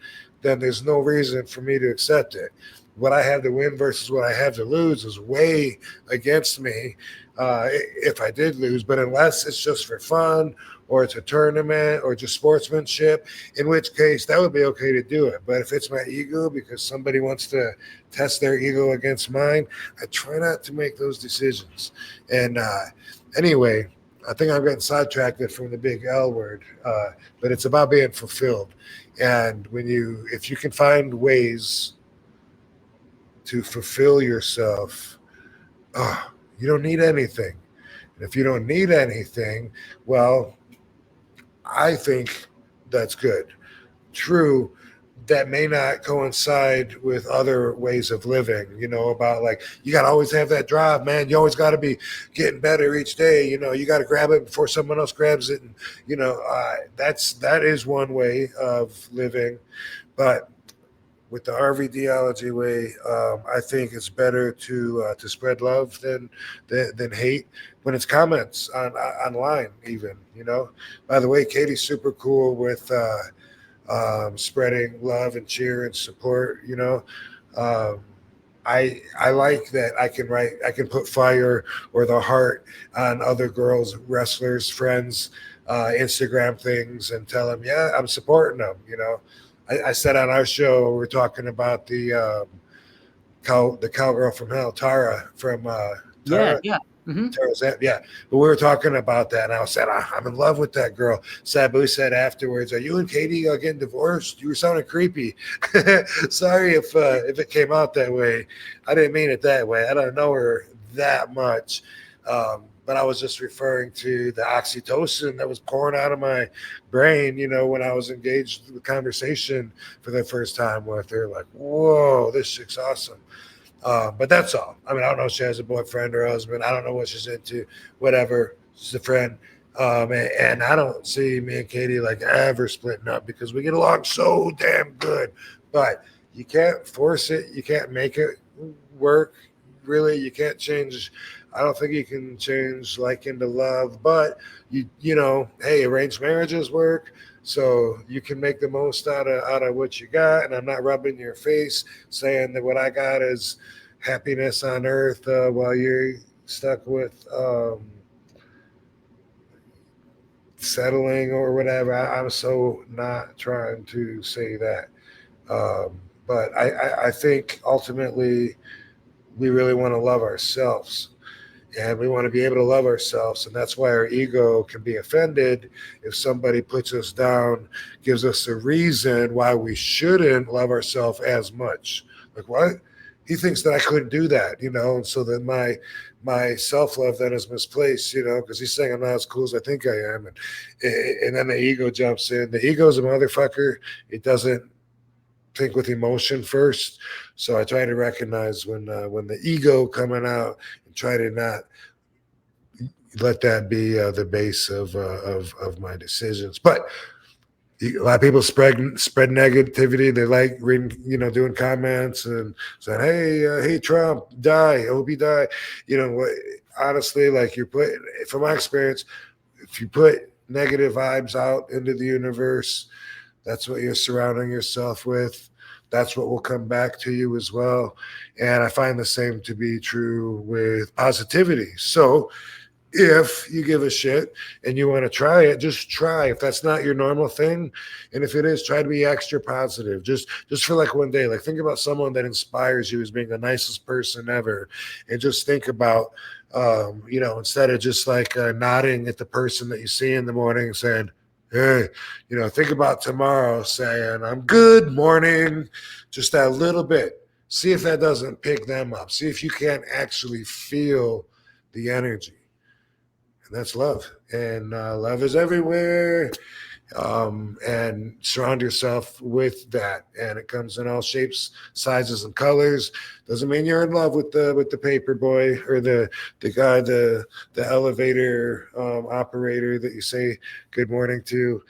then there's no reason for me to accept it. What I have to win versus what I have to lose is way against me if I did lose. But unless it's just for fun or it's a tournament or just sportsmanship, in which case that would be okay to do it. But if it's my ego because somebody wants to test their ego against mine, I try not to make those decisions. And anyway, I think I'm getting sidetracked from the big L word, but it's about being fulfilled. And if you can find ways to fulfill yourself, you don't need anything. And if you don't need anything, well, I think that's good. True, that may not coincide with other ways of living, about like, you got to always have that drive, man. You always got to be getting better each day. You got to grab it before someone else grabs it. And, that is one way of living. But with the RVDology way, I think it's better to spread love than hate when it's comments online even, By the way, Katie's super cool with spreading love and cheer and support, I like that I can put fire or the heart on other girls, wrestlers, friends, Instagram things and tell them, yeah, I'm supporting them, I said on our show, we're talking about the cowgirl from hell, Tara from Tara. Yeah. Mm-hmm. Yeah, but we were talking about that, and I said I'm in love with that girl. Sabu said afterwards, "Are you and Katie getting divorced? You were sounding creepy." Sorry if it came out that way. I didn't mean it that way. I don't know her that much, but I was just referring to the oxytocin that was pouring out of my brain. When I was engaged with conversation for the first time with her, like, whoa, this chick's awesome. But that's all. I mean, I don't know if she has a boyfriend or husband. I don't know what she's into, whatever. She's a friend. And I don't see me and Katie like ever splitting up because we get along so damn good. But you can't force it. You can't make it work. Really, you can't change. I don't think you can change like into love. But hey, arranged marriages work. So you can make the most out of what you got. And I'm not rubbing your face saying that what I got is happiness on earth while you're stuck with settling or whatever. I'm so not trying to say that. But I think ultimately we really want to love ourselves. And we want to be able to love ourselves. And that's why our ego can be offended if somebody puts us down, gives us a reason why we shouldn't love ourselves as much. Like, what? He thinks that I couldn't do that, And so then my self-love then is misplaced, because he's saying I'm not as cool as I think I am. And then the ego jumps in. The ego is a motherfucker. It doesn't think with emotion first. So I try to recognize when the ego coming out, try to not let that be the base of my decisions. But a lot of people spread negativity. They like reading, doing comments and saying, "Hey, Trump, die! I hope you die." What? Honestly, like from my experience, if you put negative vibes out into the universe, that's what you're surrounding yourself with. That's what will come back to you as well. And I find the same to be true with positivity. So if you give a shit and you want to try it, just try. If that's not your normal thing, and if it is, try to be extra positive. Just for like one day. Like, think about someone that inspires you as being the nicest person ever. And just think about, instead of just like nodding at the person that you see in the morning and saying, hey, think about tomorrow saying, I'm good morning, just that little bit. See if that doesn't pick them up. See if you can't actually feel the energy. And that's love. And love is everywhere. And surround yourself with that. And it comes in all shapes, sizes, and colors. Doesn't mean you're in love with the paper boy or the guy, the elevator operator that you say good morning to.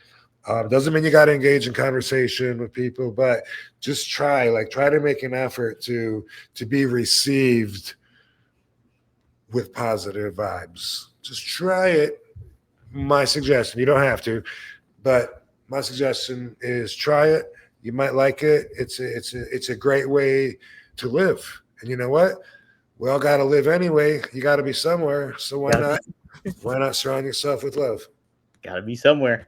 Doesn't mean you got to engage in conversation with people, but just try to make an effort to be received with positive vibes. Just try it. My suggestion, you don't have to, but my suggestion is try it. You might like it. It's a great way to live. And you know what? We all got to live anyway. You got to be somewhere. So why not? Why not surround yourself with love? Gotta be somewhere.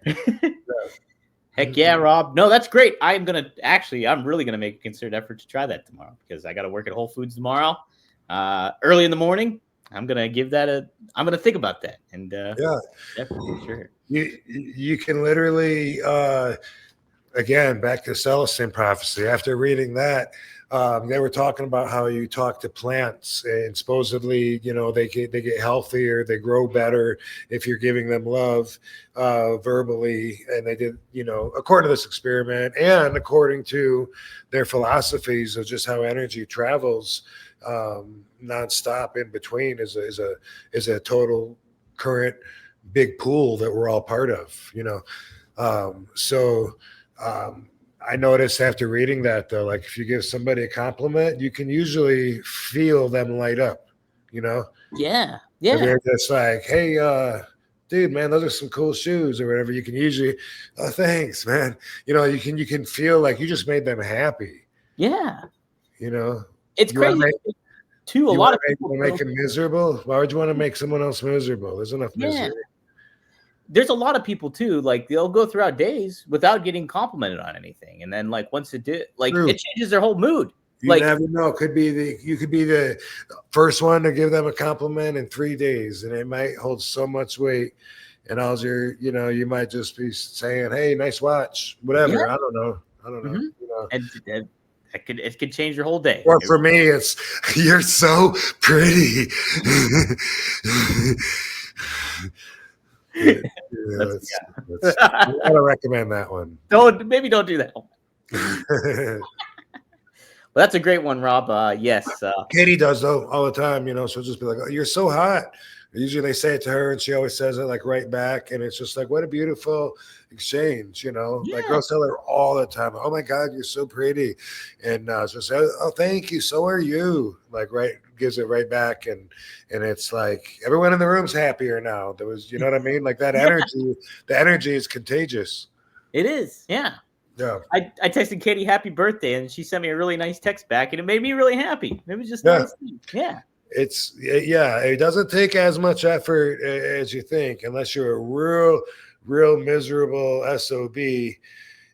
Heck yeah, Rob. No, that's great. I'm really gonna make a concerted effort to try that tomorrow because I gotta work at Whole Foods tomorrow. Early in the morning. I'm gonna think about that. And definitely sure. You can literally again, back to Celestine prophecy. After reading that, they were talking about how you talk to plants and supposedly, they get healthier, they grow better if you're giving them love verbally. And they did, according to this experiment and according to their philosophies of just how energy travels nonstop in between is a total current big pool that we're all part of, I noticed after reading that, though, like if you give somebody a compliment, you can usually feel them light up, Yeah. If they're just like, hey, dude, man, those are some cool shoes or whatever. You can usually, oh, thanks, man. You can feel like you just made them happy. Yeah. It's crazy. A lot of people make them miserable. Why would you want to make someone else miserable? There's enough misery. There's a lot of people too, like they'll go throughout days without getting complimented on anything, and then like once it did, like True. It changes their whole mood. You never know. You could be the first one to give them a compliment in 3 days, and it might hold so much weight. And you might just be saying, "Hey, nice watch," whatever. Yeah. I don't know. Mm-hmm. And it could change your whole day. Or for me, it's you're so pretty. I don't recommend that one. Don't do that one. Well, that's a great one, Rob. Yes. Katie does though all the time, she'll just be like, "Oh, you're so hot." Usually they say it to her and she always says it like right back. And it's just like, what a beautiful exchange, Like girls tell her all the time, "Oh my God, you're so pretty." And she'll say, "Oh, thank you. So are you." Like gives it right back. And it's like everyone in the room's happier now. There was, you know what I mean? Like that energy, the energy is contagious. It is. Yeah. Yeah. I texted Katie happy birthday and she sent me a really nice text back and it made me really happy. It was just nice. Yeah. It doesn't take as much effort as you think unless you're a real miserable SOB.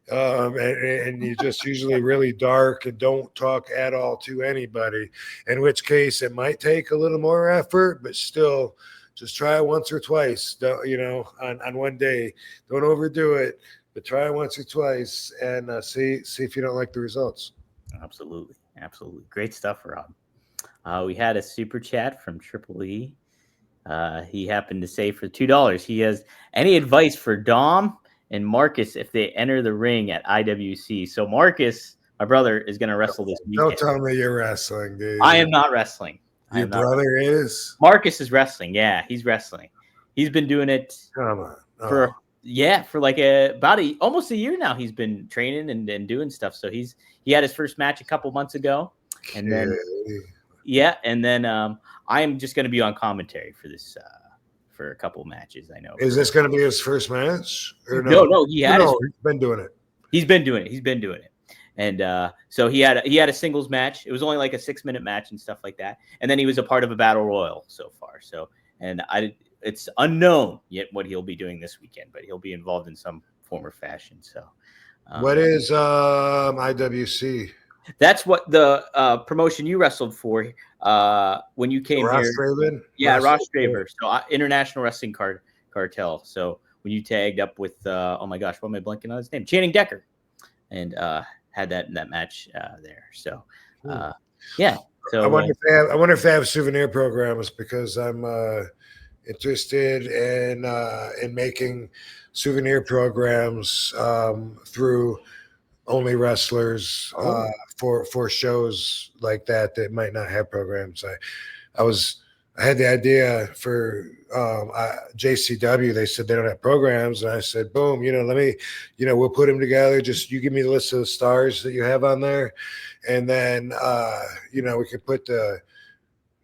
And you're just usually really dark and don't talk at all to anybody, in which case it might take a little more effort, but still just try it once or twice, on one day. Don't overdo it, but try it once or twice and see if you don't like the results. Absolutely. Great stuff, Rob. We had a super chat from Triple E. He happened to say for $2, he has any advice for Dom and Marcus if they enter the ring at IWC. So Marcus, my brother, is going to wrestle this weekend. Don't tell me you're wrestling, dude. I am not wrestling. Your brother is? Marcus is wrestling. Yeah, he's wrestling. He's been doing it for like almost a year now. He's been training and doing stuff. So he had his first match a couple months ago. And then I am just going to be on commentary for this for a couple matches. I know. Is this going to be his first match? Or no, he's been doing it. He's been doing it. And so he had a singles match. It was only like a 6-minute match and stuff like that. And then he was a part of a battle royal so far. So it's unknown yet what he'll be doing this weekend, but he'll be involved in some form or fashion. So what is IWC? That's what the promotion you wrestled for when you came Ross here. Straven? Yeah, Ross Straven. So International Wrestling Cartel. So when you tagged up with, oh my gosh, what am I blanking on his name? Channing Decker. And had that match there. So, yeah. So I wonder if they have souvenir programs because I'm interested in making souvenir programs through only wrestlers for shows like that might not have programs. I had the idea for JCW. They said they don't have programs, and I said, boom, let me, we'll put them together. Just you give me the list of the stars that you have on there, and then we can put the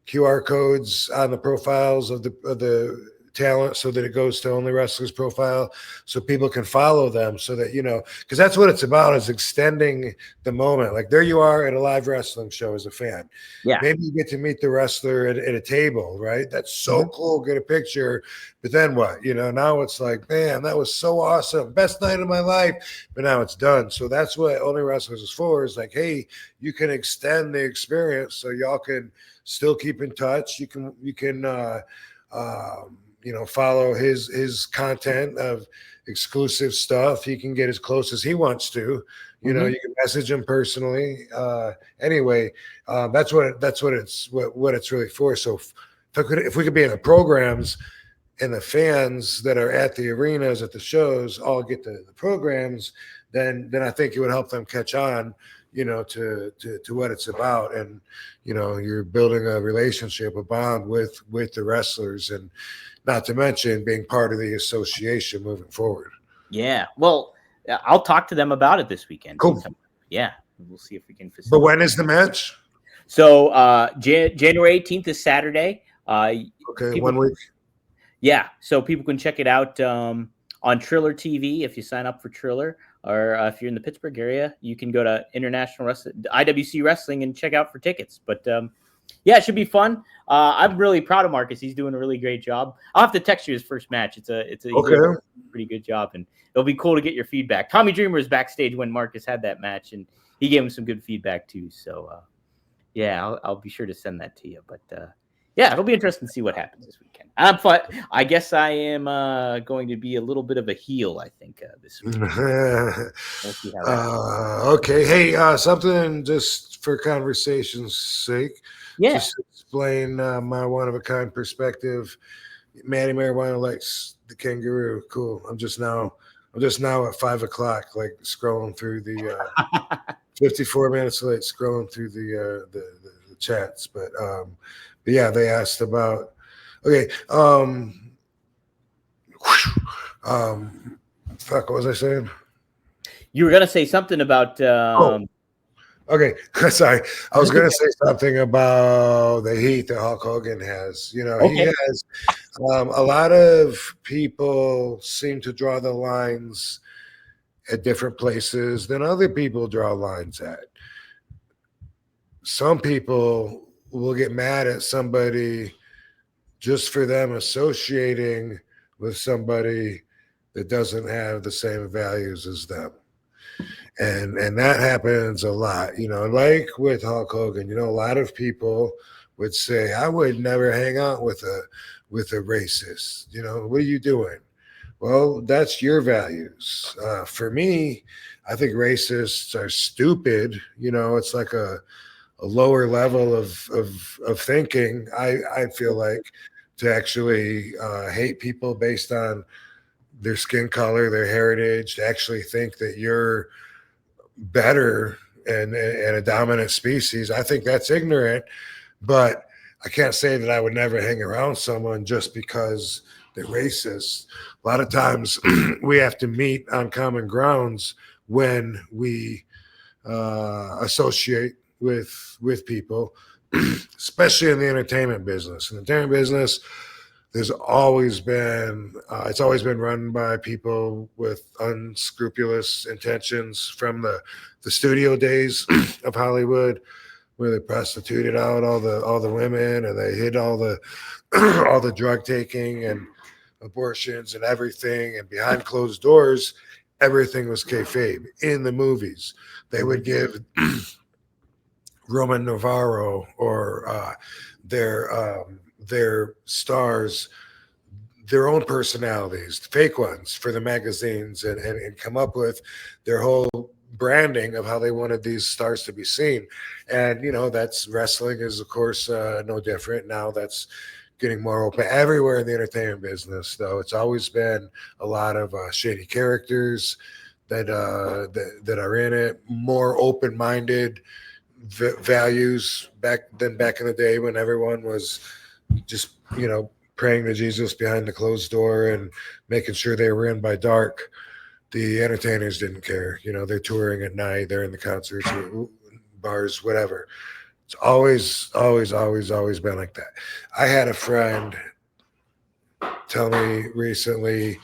QR codes on the profiles of the talent so that it goes to Only Wrestlers profile so people can follow them so that, because that's what it's about, is extending the moment. Like there you are at a live wrestling show as a fan. Yeah. Maybe you get to meet the wrestler at a table, right? That's so cool. Get a picture. But then what? Now it's like, man, that was so awesome. Best night of my life. But now it's done. So that's what Only Wrestlers is for, is like, hey, you can extend the experience so y'all can still keep in touch. You can follow his content of exclusive stuff. He can get as close as he wants to. You can message him personally. Anyway, that's what it's really for. So if we could be in the programs and the fans that are at the arenas, at the shows, all get the programs, then I think it would help them catch on, to what it's about. And, you're building a relationship, a bond with the wrestlers, and not to mention being part of the association moving forward. Yeah. Well, I'll talk to them about it this weekend. Cool. Yeah. We'll see if we can But when is the match? So January 18th is Saturday. Okay, 1 week. Yeah. So people can check it out on Triller TV if you sign up for Triller. Or if you're in the Pittsburgh area, you can go to International Wrestling, IWC Wrestling, and check out for tickets. But yeah, it should be fun. I'm really proud of Marcus. He's doing a really great job. I'll have to text you his first match. It's a pretty good job, and it'll be cool to get your feedback. Tommy Dreamer was backstage when Marcus had that match, and he gave him some good feedback too. So yeah, I'll be sure to send that to you. But yeah, it'll be interesting to see what happens this weekend. I'm fine. I guess I am going to be a little bit of a heel, I think, this week. We'll see how that okay. Hey, something just for conversation's sake. Yeah. Just to explain my one-of-a-kind perspective. Manny Marijuana likes the kangaroo. Cool. I'm just now at 5 o'clock, like scrolling through the 54 minutes late, scrolling through the chats. But yeah, they asked about. Okay. Fuck. What was I saying? You were gonna say something about. Okay, sorry. I was gonna say something about the heat that Hulk Hogan has. He has a lot of people seem to draw the lines at different places than other people draw lines at. Some people will get mad at somebody just for them associating with somebody that doesn't have the same values as them. And that happens a lot, like with Hulk Hogan, a lot of people would say, I would never hang out with a racist. What are you doing? Well, that's your values. For me, I think racists are stupid. It's like a lower level of thinking. I feel like, to actually hate people based on their skin color, their heritage, to actually think that you're better and a dominant species. I think that's ignorant, but I can't say that I would never hang around someone just because they're racist. A lot of times we have to meet on common grounds when we associate with people, especially in the entertainment business. In the entertainment business, there's always been it's always been run by people with unscrupulous intentions, from the studio days of Hollywood, where they prostituted out all the women, and they hid all the all the drug taking and abortions and everything, and behind closed doors everything was kayfabe. In the movies, they would give Roman Navarro or their stars their own personalities, fake ones, for the magazines, and come up with their whole branding of how they wanted these stars to be seen. And that's, wrestling is of course no different. Now that's getting more open everywhere in the entertainment business, though. It's always been a lot of shady characters that are in it, more open-minded values back in the day, when everyone was just praying to Jesus behind the closed door and making sure they were in by dark. The entertainers didn't care. They're touring at night, they're in the concerts, bars, whatever. It's always been like that. I had a friend tell me recently,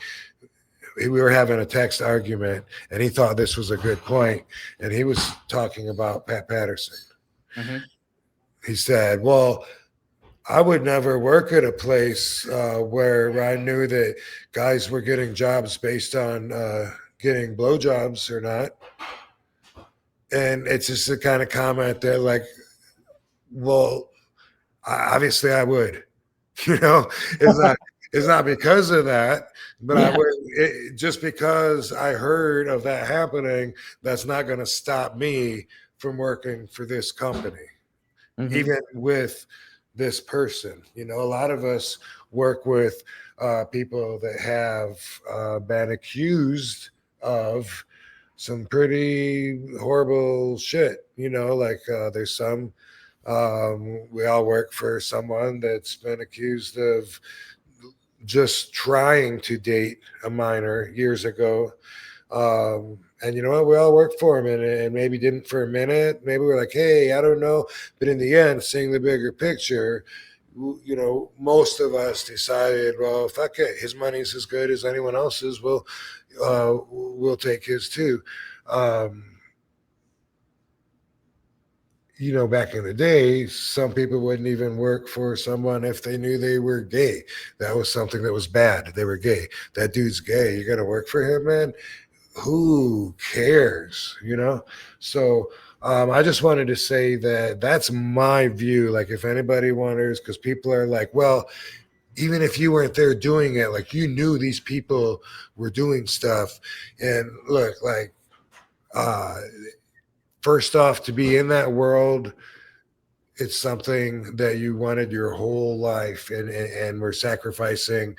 we were having a text argument, and he thought this was a good point, and he was talking about Pat Patterson. Mm-hmm. He said, well, I would never work at a place where I knew that guys were getting jobs based on getting blowjobs or not. And it's just the kind of comment that, like, well, obviously I would, it's not because of that, but I would, just because I heard of that happening, that's not going to stop me from working for this company, even with this person. A lot of us work with people that have been accused of some pretty horrible shit. There's some, we all work for someone that's been accused of just trying to date a minor years ago. And you know what? We all worked for him, and maybe didn't for a minute. Maybe we're like, hey, I don't know. But in the end, seeing the bigger picture, most of us decided, well, fuck it. His money's as good as anyone else's. We'll take his too. Back in the day, some people wouldn't even work for someone if they knew they were gay. That was something that was bad. They were gay. That dude's gay. You got to work for him, man. Who cares? So I just wanted to say that that's my view. Like, if anybody wonders, because people are like, well, even if you weren't there doing it, like, you knew these people were doing stuff. And look, like, first off, to be in that world, it's something that you wanted your whole life, and we're sacrificing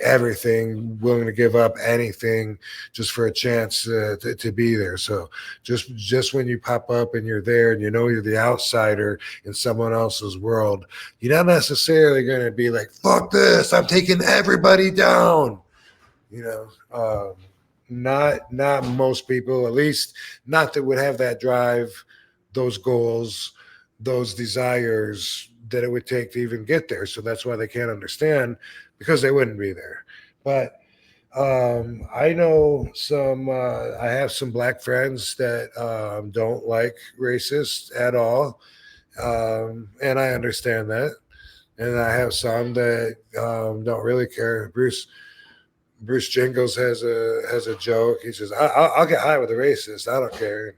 everything, willing to give up anything just for a chance to be there. So just when you pop up and you're there, and you're the outsider in someone else's world, you're not necessarily going to be like, fuck this, I'm taking everybody down. Not most people, at least not that would have that drive, those goals, those desires that it would take to even get there. So that's why they can't understand, because they wouldn't be there. But I know I have some black friends that don't like racists at all. And I understand that. And I have some that don't really care. Bruce Jingles has a joke. He says, I'll get high with a racist. I don't care. And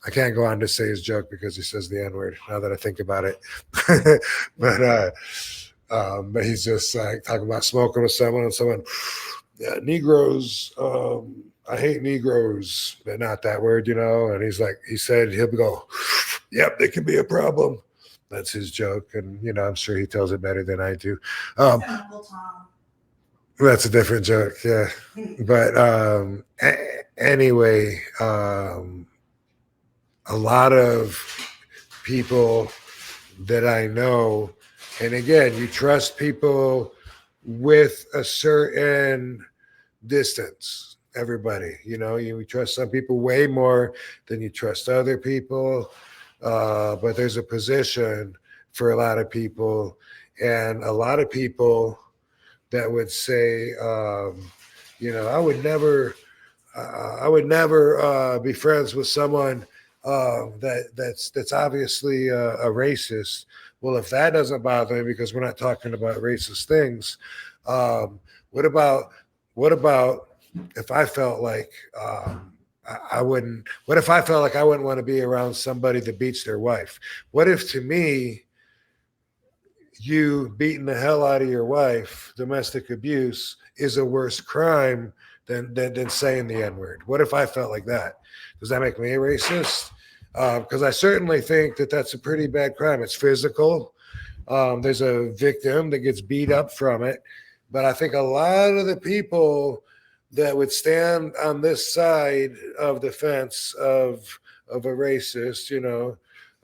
I can't go on to say his joke because he says the N-word, now that I think about it. But he's just like talking about smoking with someone, and someone, yeah, Negroes, I hate Negroes, but not that word, And he's like, he said, he'll go, yep, they can be a problem. That's his joke. And, I'm sure he tells it better than I do. That's a different joke, yeah. But anyway, a lot of people that I know, and again, you trust people with a certain distance. Everybody, you trust some people way more than you trust other people. But there's a position for a lot of people, and a lot of people that would say, I would never be friends with someone that's obviously a racist. Well, if that doesn't bother me, because we're not talking about racist things, what about if I felt like I wouldn't? What if I felt like I wouldn't want to be around somebody that beats their wife? What if, to me, you beating the hell out of your wife, domestic abuse, is a worse crime than saying the N-word? What if I felt like that? Does that make me a racist? Because I certainly think that that's a pretty bad crime. It's physical. There's a victim that gets beat up from it. But I think a lot of the people that would stand on this side of the fence of a racist,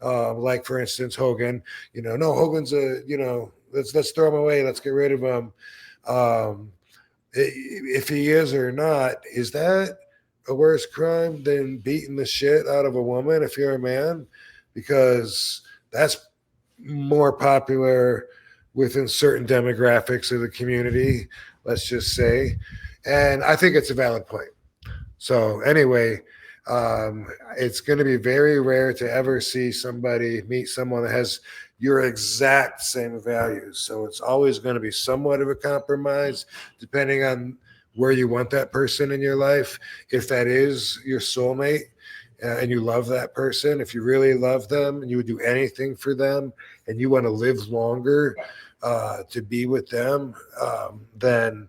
like, for instance, Hogan, no, Hogan's let's throw him away. Let's get rid of him. If he is or not, is that a worse crime than beating the shit out of a woman if you're a man? Because that's more popular within certain demographics of the community, let's just say. And I think it's a valid point. So anyway, it's going to be very rare to ever meet someone that has your exact same values. So it's always going to be somewhat of a compromise depending on where you want that person in your life. If that is your soulmate and you love that person, if you really love them and you would do anything for them and you want to live longer to be with them, then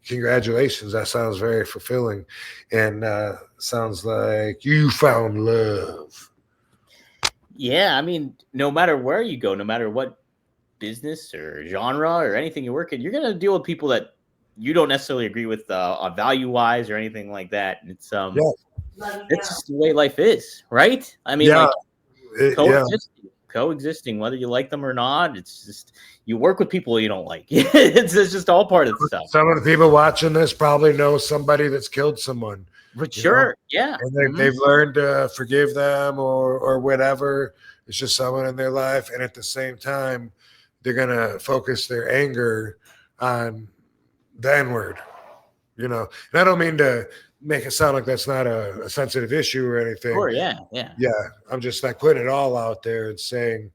congratulations. That sounds very fulfilling and sounds like you found love. Yeah, I mean, no matter where you go, no matter what business or genre or anything you work in, you're gonna deal with people that you don't necessarily agree with on value wise or anything like that. And it's it's just the way life is, right? I mean, like coexisting, whether you like them or not. It's just you work with people you don't like. it's just all part of the stuff. Some of the people watching this probably know somebody that's killed someone. For sure, yeah. And they've learned to forgive them or whatever. It's just someone in their life. And at the same time, they're going to focus their anger on the N-word, And I don't mean to make it sound like that's not a sensitive issue or anything. Sure, yeah. I'm just like putting it all out there and saying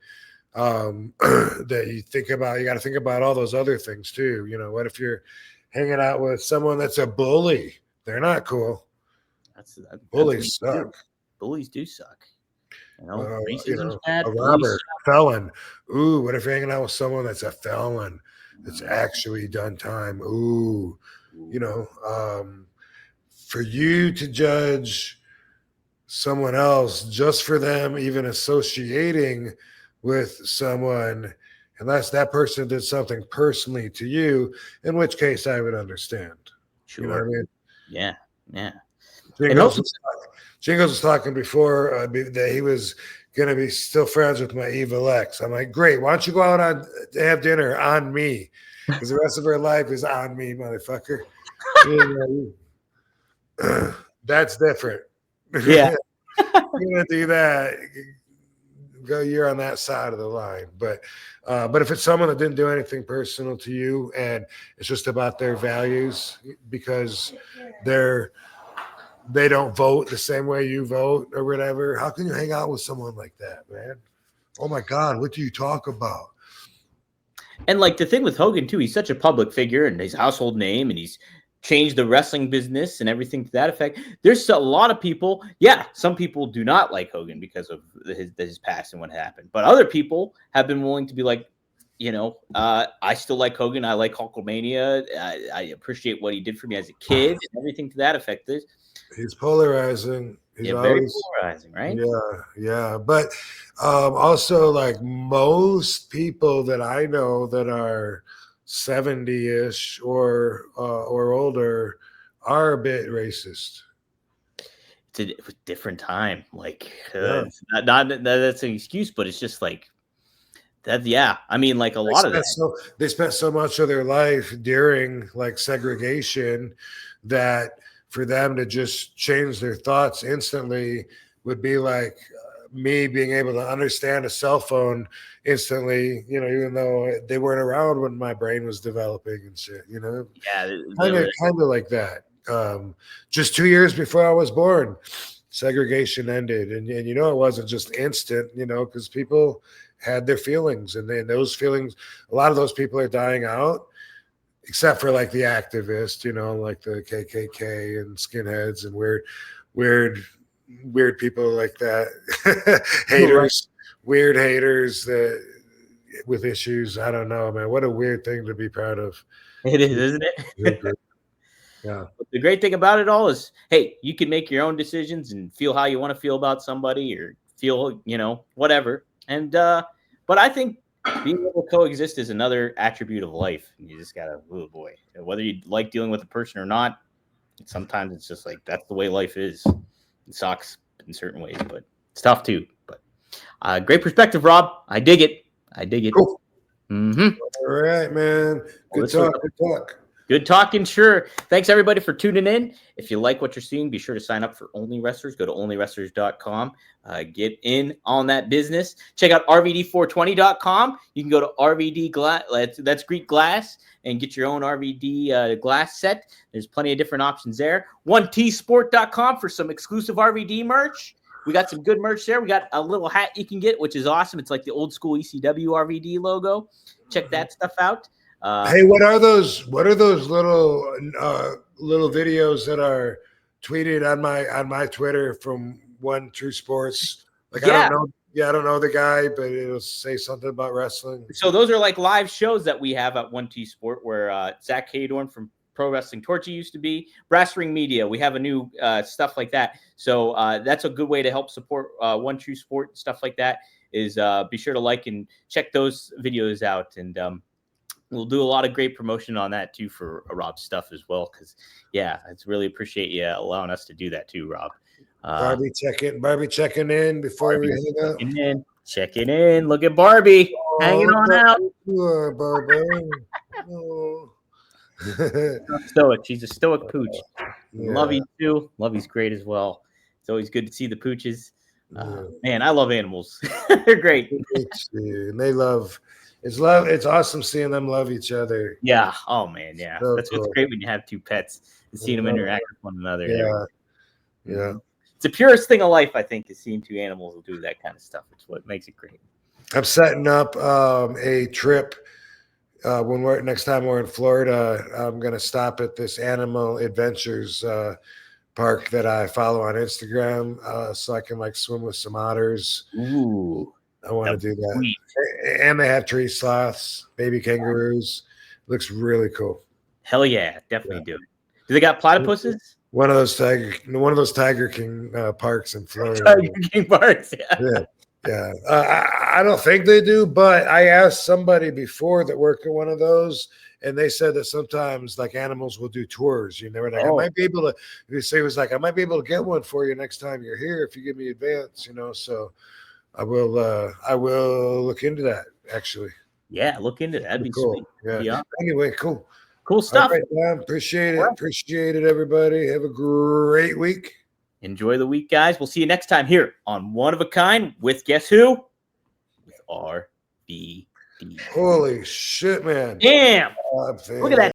that you got to think about all those other things too. What if you're hanging out with someone that's a bully? They're not cool. Bullies suck. Bullies do suck. Racism's bad. A robber, felon. Ooh, what if you're hanging out with someone that's a felon that's actually done time? Ooh, for you to judge someone else just for them even associating with someone, unless that person did something personally to you, in which case I would understand. Sure. You know what I mean? Yeah. Jingles was talking before that he was going to be still friends with my evil ex. I'm like, great. Why don't you go out to have dinner on me? Because the rest of her life is on me, motherfucker. That's different. Yeah. You're going to do that. You're on that side of the line. But if it's someone that didn't do anything personal to you and it's just about their values because they don't vote the same way you vote or whatever. How can you hang out with someone like that, man? Oh my God, what do you talk about? And like the thing with Hogan too, he's such a public figure and his household name, and he's changed the wrestling business and everything to that effect. There's a lot of people. Yeah, some people do not like Hogan because of his past and what happened, but other people have been willing to be like, I still like Hogan. I like Hulkamania. I appreciate what he did for me as a kid and everything to that effect. He's polarizing. He's very polarizing, right? Yeah. But also, like most people that I know that are 70-ish or older are a bit racist. It's a different time. Like, it's not that's an excuse, but it's just like that. Yeah, I mean, like lot of that. They spent so much of their life during like segregation that for them to just change their thoughts instantly would be like me being able to understand a cell phone instantly, even though they weren't around when my brain was developing and shit, Yeah. Kind of like that. Just 2 years before I was born, segregation ended. And it wasn't just instant, because people had their feelings and those feelings, a lot of those people are dying out. Except for like the activists, like the KKK and skinheads and weird people like that, haters, weird haters that with issues. I don't know, man. What a weird thing to be proud of. It is, isn't it? Yeah. But the great thing about it all is, hey, you can make your own decisions and feel how you want to feel about somebody or feel, whatever. And but I think being able to coexist is another attribute of life. You just gotta, oh boy, whether you like dealing with a person or not, sometimes it's just like that's the way life is. It sucks in certain ways, but it's tough too. But great perspective, Rob. I dig it. Cool. Mm-hmm. All right, man. Good talk. Good talking, sure. Thanks, everybody, for tuning in. If you like what you're seeing, be sure to sign up for Only Wrestlers. Go to onlywrestlers.com. Get in on that business. Check out rvd420.com. You can go to RVD Glass. That's Greek Glass, and get your own RVD glass set. There's plenty of different options there. 1tsport.com for some exclusive RVD merch. We got some good merch there. We got a little hat you can get, which is awesome. It's like the old school ECW RVD logo. Check that stuff out. Hey, what are those? What are those little videos that are tweeted on my Twitter from One True Sports? Like, I don't know. Yeah, I don't know the guy, but it'll say something about wrestling. So those are like live shows that we have at 1T Sport, where Zach Haydorn from Pro Wrestling Torchy used to be. Brass Ring Media, we have a new stuff like that. So that's a good way to help support One True Sport and stuff like that. Is be sure to like and check those videos out, and we'll do a lot of great promotion on that too for Rob's stuff as well. Because I really appreciate you allowing us to do that too, Rob. Barbie checking in before we hang up. Checking in. Look at Barbie hanging on out. Barbie. Oh. Stoic. She's a stoic pooch. Yeah. Lovey too. Lovey's great as well. It's always good to see the pooches. Man, I love animals. They're great. And they love. It's awesome seeing them love each other. Yeah. Oh man. Yeah. So That's cool. what's great when you have two pets and seeing them interact with one another. Yeah. Yeah. It's the purest thing of life, I think, is seeing two animals will do that kind of stuff. It's what makes it great. I'm setting up a trip when next time we're in Florida. I'm gonna stop at this Animal Adventures park that I follow on Instagram, so I can like swim with some otters. Ooh. I want to do that. Sweet. And they have tree sloths, baby kangaroos. Looks really cool. Hell yeah, definitely do it. Do they got platypuses? One of those Tiger King parks in Florida. Tiger King parks, yeah. I don't think they do, but I asked somebody before that worked at one of those, and they said that sometimes like animals will do tours. You know, like I might be able to. It was like I might be able to get one for you next time you're here if you give me advance. You know, so. I will look into that actually. Yeah, look into that. That'd be cool. Sweet. Yeah. Anyway, cool stuff. Right, appreciate it, everybody. Have a great week. Enjoy the week, guys. We'll see you next time here on One of a Kind with guess who? With RVD. Holy shit, man! Damn! Look at that.